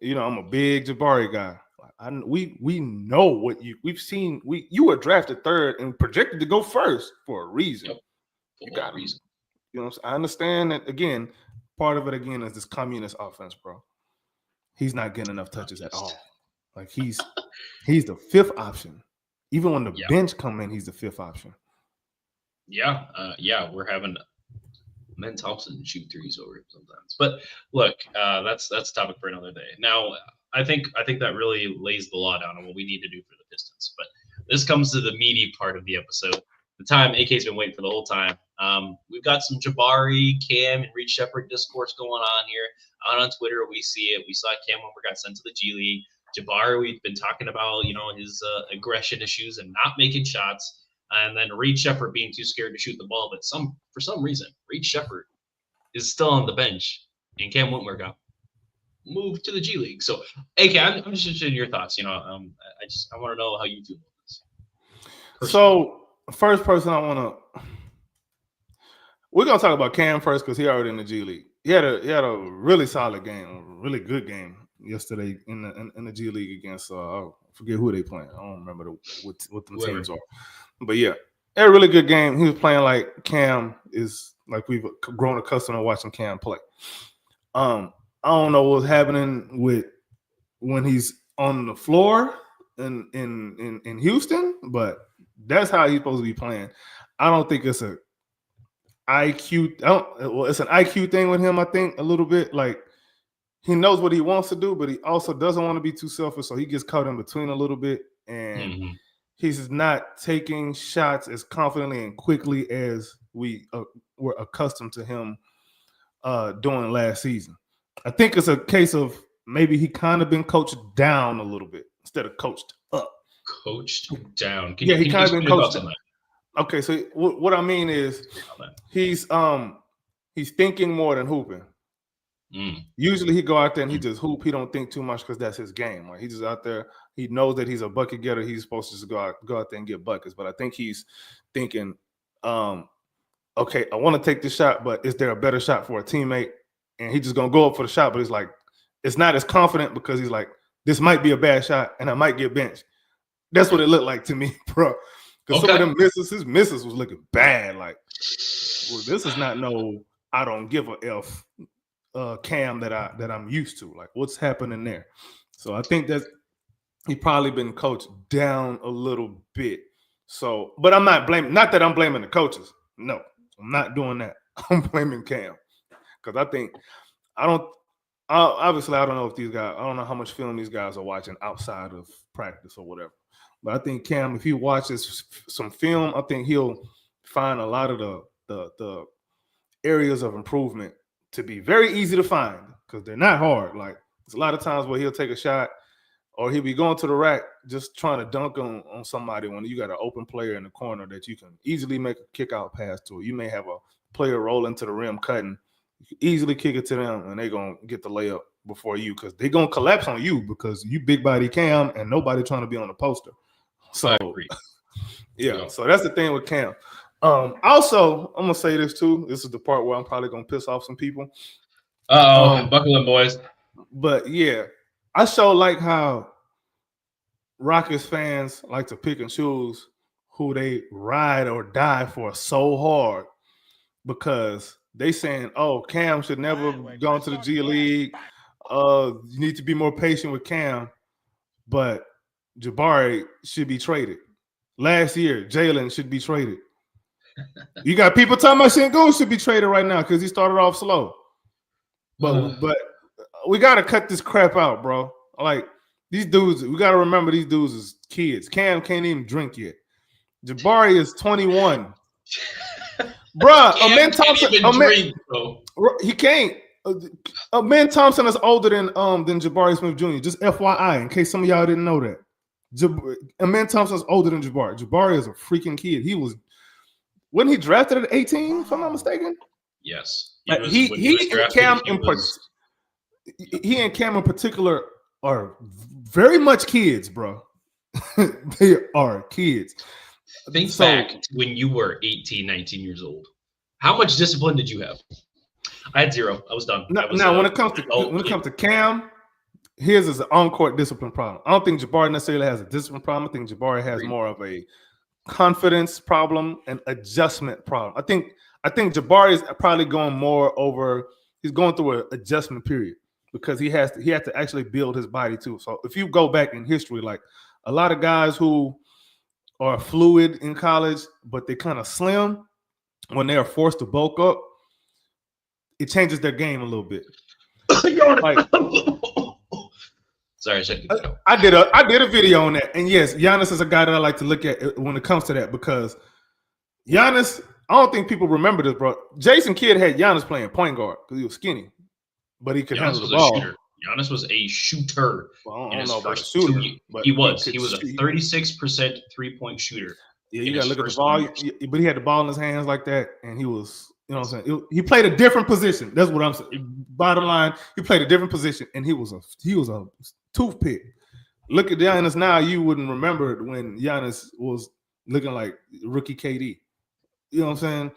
I'm a big Jabari guy. We know what we've seen. You were drafted third and projected to go first for a reason. Yep. You got a reason. You know, I understand that. Again, part of it again is this communist offense, bro. He's not getting enough touches at all. Like he's the fifth option. Even when the bench come in, he's the fifth option. Yeah, we're having Men Thompson shoot threes over him sometimes. But look, that's a topic for another day. Now, I think that really lays the law down on what we need to do for the Pistons. But this comes to the meaty part of the episode. The time AK's been waiting for the whole time. We've got some Jabari, Cam, and Reed Shepherd discourse going on here. Out on Twitter, we see it. We saw Cam Whitmore got sent to the G League. Jabari, we've been talking about, his aggression issues and not making shots. And then Reed Shepherd being too scared to shoot the ball. But for some reason, Reed Shepherd is still on the bench, and Cam Whitmore got moved to the G League. So, AK, I'm just interested in your thoughts. I want to know how you feel about this. So, first person we're gonna talk about Cam first because he already in the G League. He had a really solid game, a really good game yesterday in the G League against I forget who they playing. I don't remember what the teams are. But yeah, a really good game. He was playing like Cam is like we've grown accustomed to watching Cam play. I don't know what's happening with when he's on the floor in Houston, but that's how he's supposed to be playing. I don't think it's a IQ. It's an IQ thing with him. I think a little bit like he knows what he wants to do, but he also doesn't want to be too selfish, so he gets caught in between a little bit and. He's not taking shots as confidently and quickly as we were accustomed to him doing last season. I think it's a case of maybe he kind of been coached down a little bit instead of coached up. Coached down. He kind of been coached down. Okay, so what I mean is he's thinking more than hooping. Usually he go out there and he just hoop. He don't think too much because that's his game. Like he just out there. He knows that he's a bucket getter. He's supposed to just go out there and get buckets. But I think he's thinking, okay, I want to take this shot, but is there a better shot for a teammate? And he's just gonna go up for the shot, but he's like, it's not as confident because he's like, this might be a bad shot and I might get benched. That's what it looked like to me, bro. Because some of them his misses was looking bad. Like, well, this is not no I don't give a F Cam that I'm used to. Like, what's happening there? So I think that he probably been coached down a little bit. So, but I'm not blaming. Not that I'm blaming the coaches. No, I'm not doing that. I'm blaming Cam because obviously I don't know if these guys. I don't know how much film these guys are watching outside of practice or whatever. But I think Cam, if he watches some film, I think he'll find a lot of the areas of improvement to be very easy to find because they're not hard. Like there's a lot of times where he'll take a shot or he'll be going to the rack just trying to dunk on somebody when you got an open player in the corner that you can easily make a kick out pass to. You may have a player roll into the rim cutting. You can easily kick it to them and they're going to get the layup before you because they're going to collapse on you because you big body Cam and nobody trying to be on the poster. So, yeah, so that's the thing with Cam. Also, I'm going to say this too. This is the part where I'm probably going to piss off some people. Buckle up, boys. But, yeah, I sure like how Rockets fans like to pick and choose who they ride or die for so hard because they saying, oh, Cam should never have gone to the G League. You need to be more patient with Cam. But Jabari should be traded. Last year, Jalen should be traded. You got people talking about Sengun should be traded right now because he started off slow. But we got to cut this crap out, bro. Like, these dudes, we got to remember these dudes is kids. Cam can't even drink yet. Jabari is 21. Bruh, Amen Thompson. He can't. Amen Thompson is older than Jabari Smith Jr. Just FYI, in case some of y'all didn't know that. Amen Thompson's older than Jabari. Jabari is a freaking kid. Wasn't he drafted at 18, if I'm not mistaken? Yes. He and Cam in particular are very much kids, bro. They are kids. Think back to when you were 18, 19 years old. How much discipline did you have? I had zero. I was done. When it comes to Cam, his is an on-court discipline problem. I don't think Jabari necessarily has a discipline problem. I think Jabari has more of a confidence problem and adjustment problem. I think Jabari is probably going more over. He's going through an adjustment period because he had to actually build his body too. So if you go back in history, like a lot of guys who are fluid in college, but they kind of slim, when they are forced to bulk up, it changes their game a little bit. Like, sorry, I did a video on that, and yes, Giannis is a guy that I like to look at when it comes to that because Giannis, I don't think people remember this, bro. Jason Kidd had Giannis playing point guard because he was skinny, but he could handle the ball. Giannis was a shooter. Well, I don't know about a shooter, but he was a 36% 3-point shooter. Yeah, you gotta look at the ball, but he had the ball in his hands like that, and he was, you know what I'm saying. He played a different position. That's what I'm saying. Bottom line, he played a different position, and he was a toothpick. Look at Giannis now. You wouldn't remember it when Giannis was looking like rookie KD. You know what I'm saying?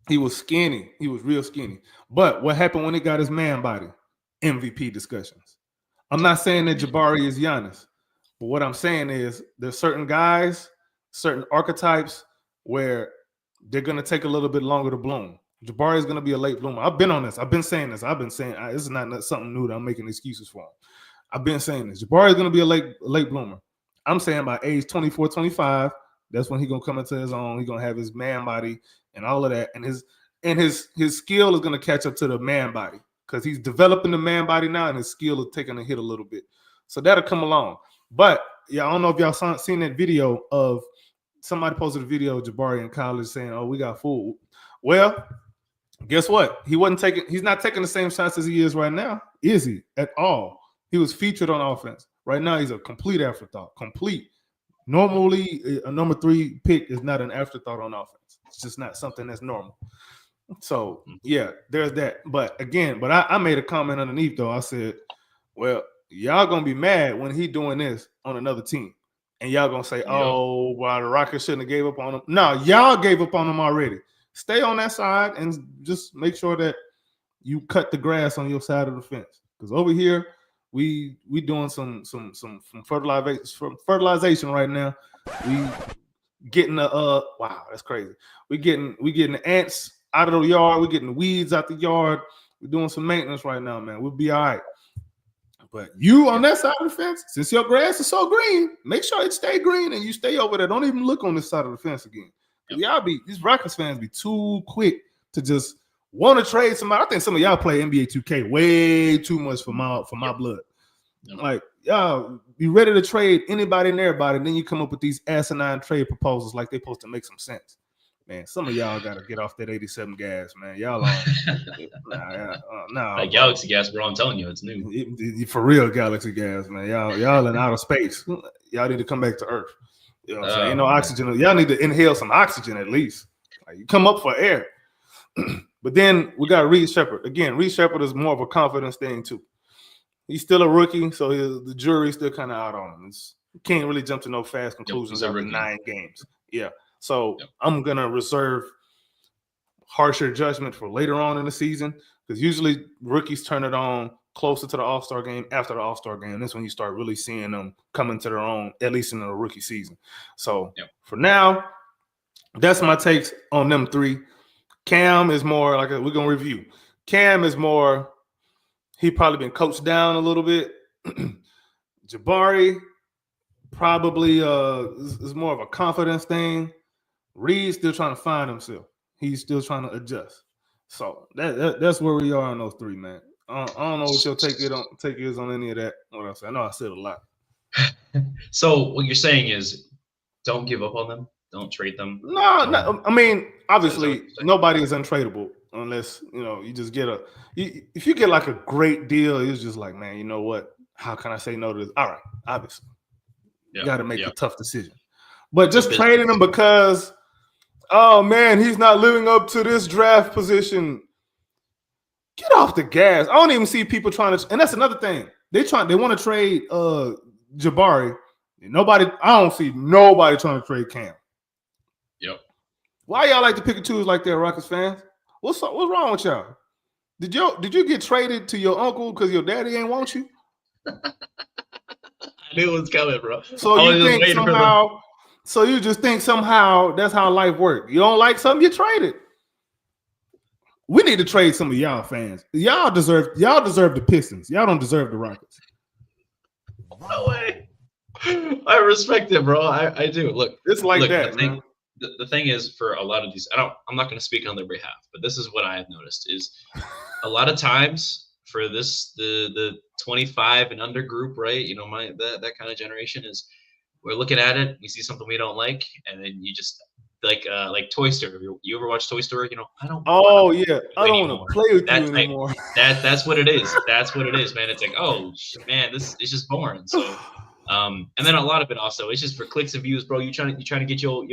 He was skinny. He was real skinny. But what happened when he got his man body? MVP discussions. I'm not saying that Jabari is Giannis, but what I'm saying is there's certain guys, certain archetypes where they're going to take a little bit longer to bloom. Jabari is going to be a late bloomer. I've been on this. I've been saying this. This is not something new that I'm making excuses for him. I've been saying this. Jabari is going to be a late bloomer. I'm saying by age 24, 25, that's when he's going to come into his own. He's going to have his man body and all of that. And his skill is going to catch up to the man body because he's developing the man body now and his skill is taking a hit a little bit. So that'll come along. But, yeah, I don't know if y'all seen that video of somebody posted a video of Jabari in college saying, oh, we got fooled. Well, guess what? He's not taking the same shots as he is right now, is he? At all. He was featured on offense. Right now, he's a complete afterthought. Complete. Normally, a number 3 pick is not an afterthought on offense. It's just not something that's normal. So, yeah, there's that. But I made a comment underneath, though. I said, well, y'all going to be mad when he doing this on another team. And y'all going to say, oh, well, the Rockets shouldn't have gave up on him. No, y'all gave up on him already. Stay on that side and just make sure that you cut the grass on your side of the fence. Because over here, we doing some fertilization right now. We getting wow, that's crazy. We getting the ants out of the yard. We're getting the weeds out the yard. We're doing some maintenance right now, man. We'll be all right. But you on that side of the fence, since your grass is so green, make sure it stay green and you stay over there. Don't even look on this side of the fence again. These Rockets fans be too quick to just want to trade somebody. I think some of y'all play NBA 2K way too much for my blood. Like, y'all be ready to trade anybody and everybody, and then you come up with these asinine trade proposals like they're supposed to make some sense. Man, some of y'all got to get off that 87 gas, man. Y'all nah. Like Galaxy gas, bro. I'm telling you, it's new. For real, Galaxy gas, man. Y'all in outer space. Y'all need to come back to Earth. You know what I'm saying? Ain't no oxygen. Y'all need to inhale some oxygen at least. Like, you come up for air. But then we got Reed Shepherd. Again, Reed Shepherd is more of a confidence thing too. He's still a rookie, so the jury's still kind of out on him. You can't really jump to no fast conclusions after 9 games. Yeah. So I'm going to reserve harsher judgment for later on in the season because usually rookies turn it on closer to the All-Star game, after the All-Star game. That's when you start really seeing them come into their own, at least in the rookie season. So for now, that's my takes on them 3. Cam is more like we're going to review. Cam is more, he probably been coached down a little bit. Jabari probably is more of a confidence thing. Reed's still trying to find himself. He's still trying to adjust. So that's where we are on those 3, man. I don't know what your take is on any of that. What I said. I know I said a lot. So what you're saying is, don't give up on them. Don't trade them. No. I mean, obviously, nobody is untradeable unless you just get if you get like a great deal, it's just like, man, you know what? How can I say no to this? All right, obviously, you got to make a tough decision. But just trading them because, oh man, he's not living up to this draft position. Get off the gas. I don't even see people trying to, and that's another thing. They want to trade Jabari. I don't see nobody trying to trade Cam. Yep. Why y'all like to pick and choose like that, Rockets fans? What's wrong with y'all? Did you get traded to your uncle because your daddy ain't want you? I knew it was coming, bro. So I was you just think waiting for them. somehow? So you just think somehow that's how life works. You don't like something, you trade it. We need to trade some of y'all fans. Y'all deserve the Pistons. Y'all don't deserve the Rockets. No way. I respect it, bro. I do. Look, It's like that, the man. thing, the thing is, for a lot of these, I'm not going to speak on their behalf, but this is what I have noticed is a lot of times for the 25 and under group, right? You know, that kind of generation is we're looking at it, we see something we don't like, and then you just like Toy Story. You ever watch Toy Story? You know, I don't. Oh yeah, I don't anymore. want to play with That you type- anymore. That's what it is. That's what it is, man. It's like, oh man, this is just boring. So, and then a lot of it also, it's just for clicks and views, bro. You trying to get your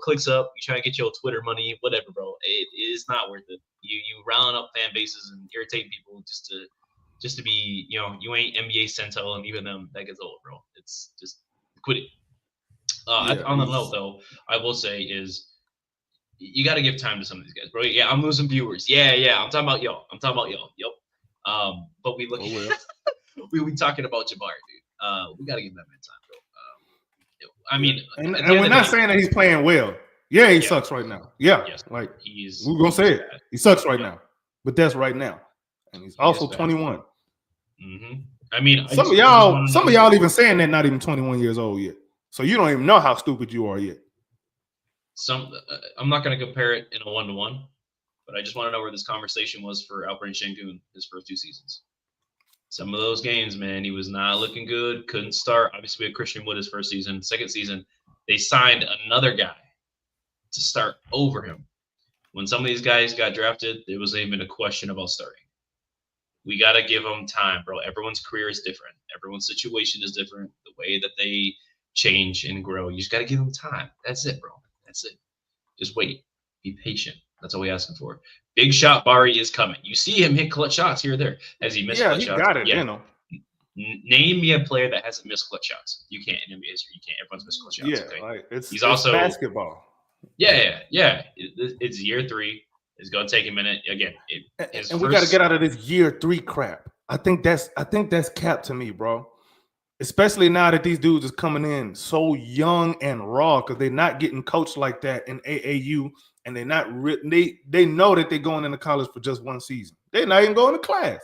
clicks up. You trying to get your Twitter money, whatever, bro. It is not worth it. You riling up fan bases and irritating people just to be, you know, you ain't NBA Centel, and even them that gets old, bro. It's just quit it. On the note, though, I will say is you got to give time to some of these guys, bro. Yeah, I'm losing viewers. Yeah. I'm talking about y'all. Yep. But we look. we talking about Jabbar, dude. We got to give that man time, bro. I mean, and we're not saying that he's playing well. Yeah, he sucks right now. Yeah, yes, like we're gonna say it. bad. He sucks right now, but that's right now, and he's also 21. Mm-hmm. I mean, Some of y'all even saying that not even 21 years old yet. So you don't even know how stupid you are yet. I'm not going to compare it in a 1-to-1, but I just want to know where this conversation was for Alperen Şengün his first 2 seasons. Some of those games, man, he was not looking good. Couldn't start. Obviously, we had Christian Wood his first season. Second season, they signed another guy to start over him. When some of these guys got drafted, there wasn't even a question about starting. We got to give them time, bro. Everyone's career is different. Everyone's situation is different. The way that they change and grow, you just got to give them time. That's it, bro. That's it. Just wait. Be patient. That's all we asking for. Big shot Bari is coming. You see him hit clutch shots here or there. Has he missed clutch shots? Yeah, he got it, you know. Name me a player that hasn't missed clutch shots. You can't in NBA history. You can't. Everyone's missed clutch shots. Yeah, okay? like it's also basketball. Yeah. It's year 3. It's gonna take a minute. Again, we got to get out of this year 3 crap. I think that's cap to me, bro. Especially now that these dudes is coming in so young and raw because they're not getting coached like that in AAU, and they're not they know that they're going into college for just 1 season. They're not even going to class,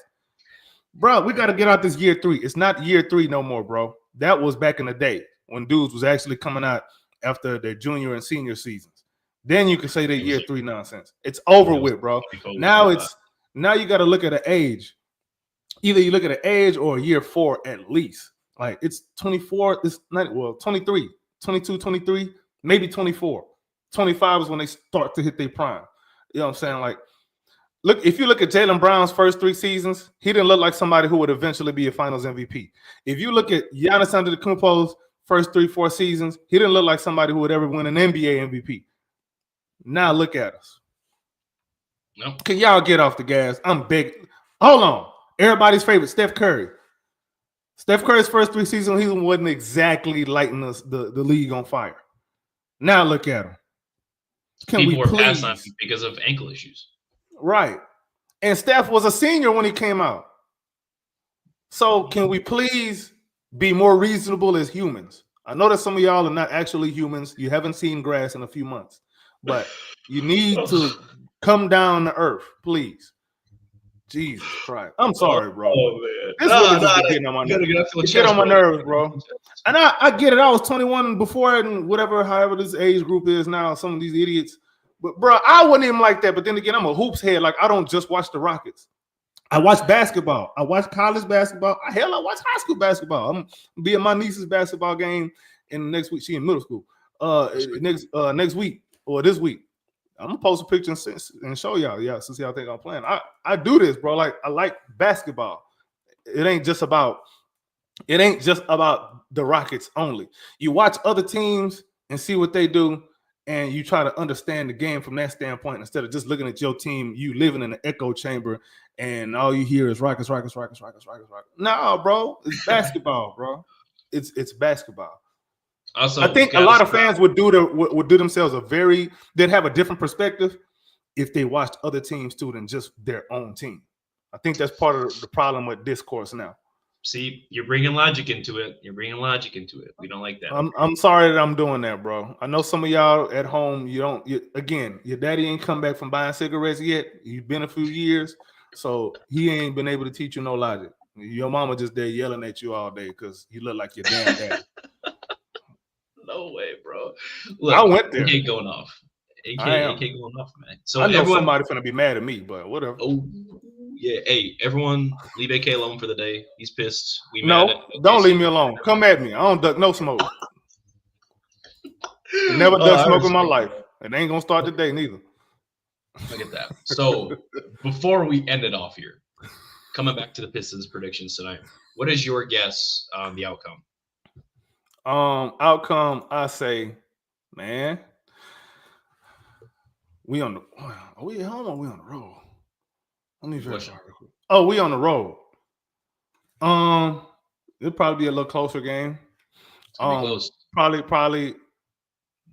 bro. We got to get out this year 3. It's not year 3 no more, bro. That was back in the day when dudes was actually coming out after their junior and senior seasons. Then you can say they're year 3 nonsense. It's over with, bro. Now you got to look at an age. Either you look at an age or a year 4 at least. Like it's 24, it's not 23, 22, 23, maybe 24. 25 is when they start to hit their prime. You know what I'm saying? Like, look, if you look at Jaylen Brown's first 3 seasons, he didn't look like somebody who would eventually be a finals MVP. If you look at Giannis Antetokounmpo's first 3-4 seasons, he didn't look like somebody who would ever win an NBA MVP. Now look at us. No. Can y'all get off the gas? I'm big. Hold on. Everybody's favorite, Steph Curry. Steph Curry's first 3 seasons, he wasn't exactly lighting the league on fire. Now look at him. People were passing on him because of ankle issues. Right. And Steph was a senior when he came out. So can we please be more reasonable as humans? I know that some of y'all are not actually humans. You haven't seen grass in a few months. But you need to come down to earth, please. Jesus Christ. I'm sorry, bro. Oh, man. This is getting on my nerves. Get on my nerves, bro. And I get it. I was 21 before and whatever, however this age group is now, some of these idiots. But, bro, I wasn't even like that. But then again, I'm a hoops head. Like, I don't just watch the Rockets. I watch basketball. I watch college basketball. Hell, I watch high school basketball. I'm be at my niece's basketball game in next week. She in middle school. Next week or this week. I'm gonna post a picture and show y'all, since y'all think I'm playing. I do this, bro. Like, I like basketball. It ain't just about the Rockets only. You watch other teams and see what they do, and you try to understand the game from that standpoint instead of just looking at your team. You living in an echo chamber, and all you hear is Rockets. No, bro, it's basketball, bro. It's basketball. Also, I think a lot of fans would do themselves they'd have a different perspective if they watched other teams too than just their own team. I think that's part of the problem with discourse now. See, you're bringing logic into it. You're bringing logic into it. We don't like that. I'm sorry that I'm doing that, bro. I know some of y'all at home, again, your daddy ain't come back from buying cigarettes yet. You've been a few years, so he ain't been able to teach you no logic. Your mama just there yelling at you all day because you look like your damn daddy. No way, bro. Look, I went there. AK going off. AK going off, man. So I know everyone, somebody's gonna be mad at me, but whatever. oh yeah, hey, everyone, leave AK alone for the day. He's pissed. We No, mad at don't OKC. leave me alone. Come at me. I don't duck no smoke. Never Oh, duck I smoke in my respect life. It ain't gonna start today neither. Look at that. So before we end it off here, coming back to the Pistons predictions tonight, what is your guess on the outcome? Outcome, I say, man, we on the are we at home or we on the road? Let me verify real quick. Oh, we on the road. It'll probably be a little closer game. It's gonna be close. Probably.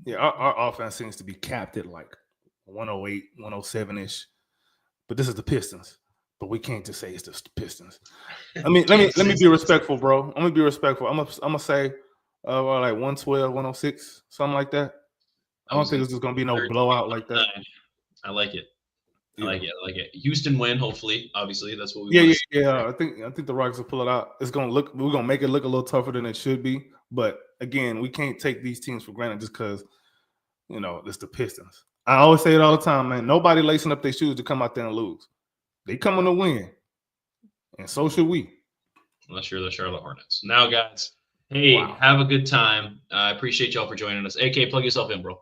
Yeah, our offense seems to be capped at like 108, 107-ish. But this is the Pistons. But we can't just say it's the Pistons. Let me be respectful, bro. I'm gonna be respectful. I'm gonna say like 112, 106, something like that. I don't think it's just gonna be no blowout like that. I like it. I Yeah. like it. I like it. Houston win, hopefully. Obviously, that's what we want. Yeah. I think the Rockets will pull it out. We're gonna make it look a little tougher than it should be. But again, we can't take these teams for granted just because it's the Pistons. I always say it all the time, man. Nobody lacing up their shoes to come out there and lose. They coming to win, and so should we. Unless you're the Charlotte Hornets. Now, guys, hey, have a good time. I appreciate y'all for joining us. AK, plug yourself in, bro.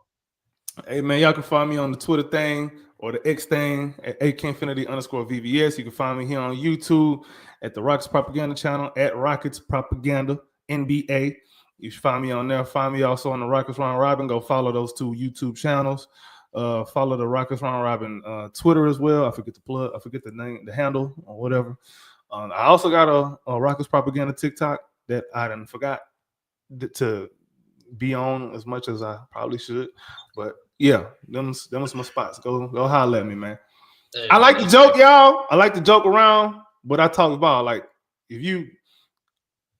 Hey, man, y'all can find me on the Twitter thing or the X thing at AKinfinity_VVS. You can find me here on YouTube at the Rockets Propaganda channel at Rockets Propaganda NBA. You should find me on there. Find me also on the Rockets Round Robin. Go follow those two YouTube channels. Follow the Rockets Round Robin Twitter as well. I forget the name, the handle, or whatever. I also got a Rockets Propaganda TikTok that I done forgot to be on as much as I probably should. But yeah, them was my spots. Go holler at me, man. Hey, I like to joke, y'all. I like to joke around, but I talk about like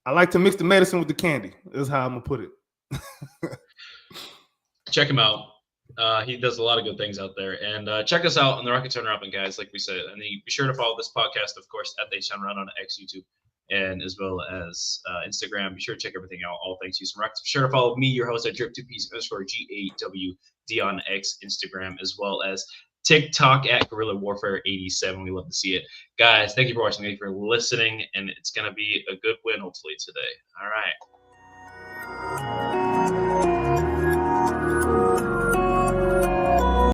I like to mix the medicine with the candy. That's how I'm gonna put it. Check him out. He does a lot of good things out there. And check us out on the Rockets Turn Robin, guys, like we said. And then be sure to follow this podcast, of course, at the HtownRundown on X, YouTube, and as well as Instagram. Be sure to check everything out. All thanks Houston Rockets. Be sure to follow me, your host, at drip2piece_GAWD on X, Instagram, as well as TikTok at Guerrilla Warfare 87. We love to see it. Guys, thank you for watching. Thank you for listening. And it's going to be a good win, hopefully, today. All right.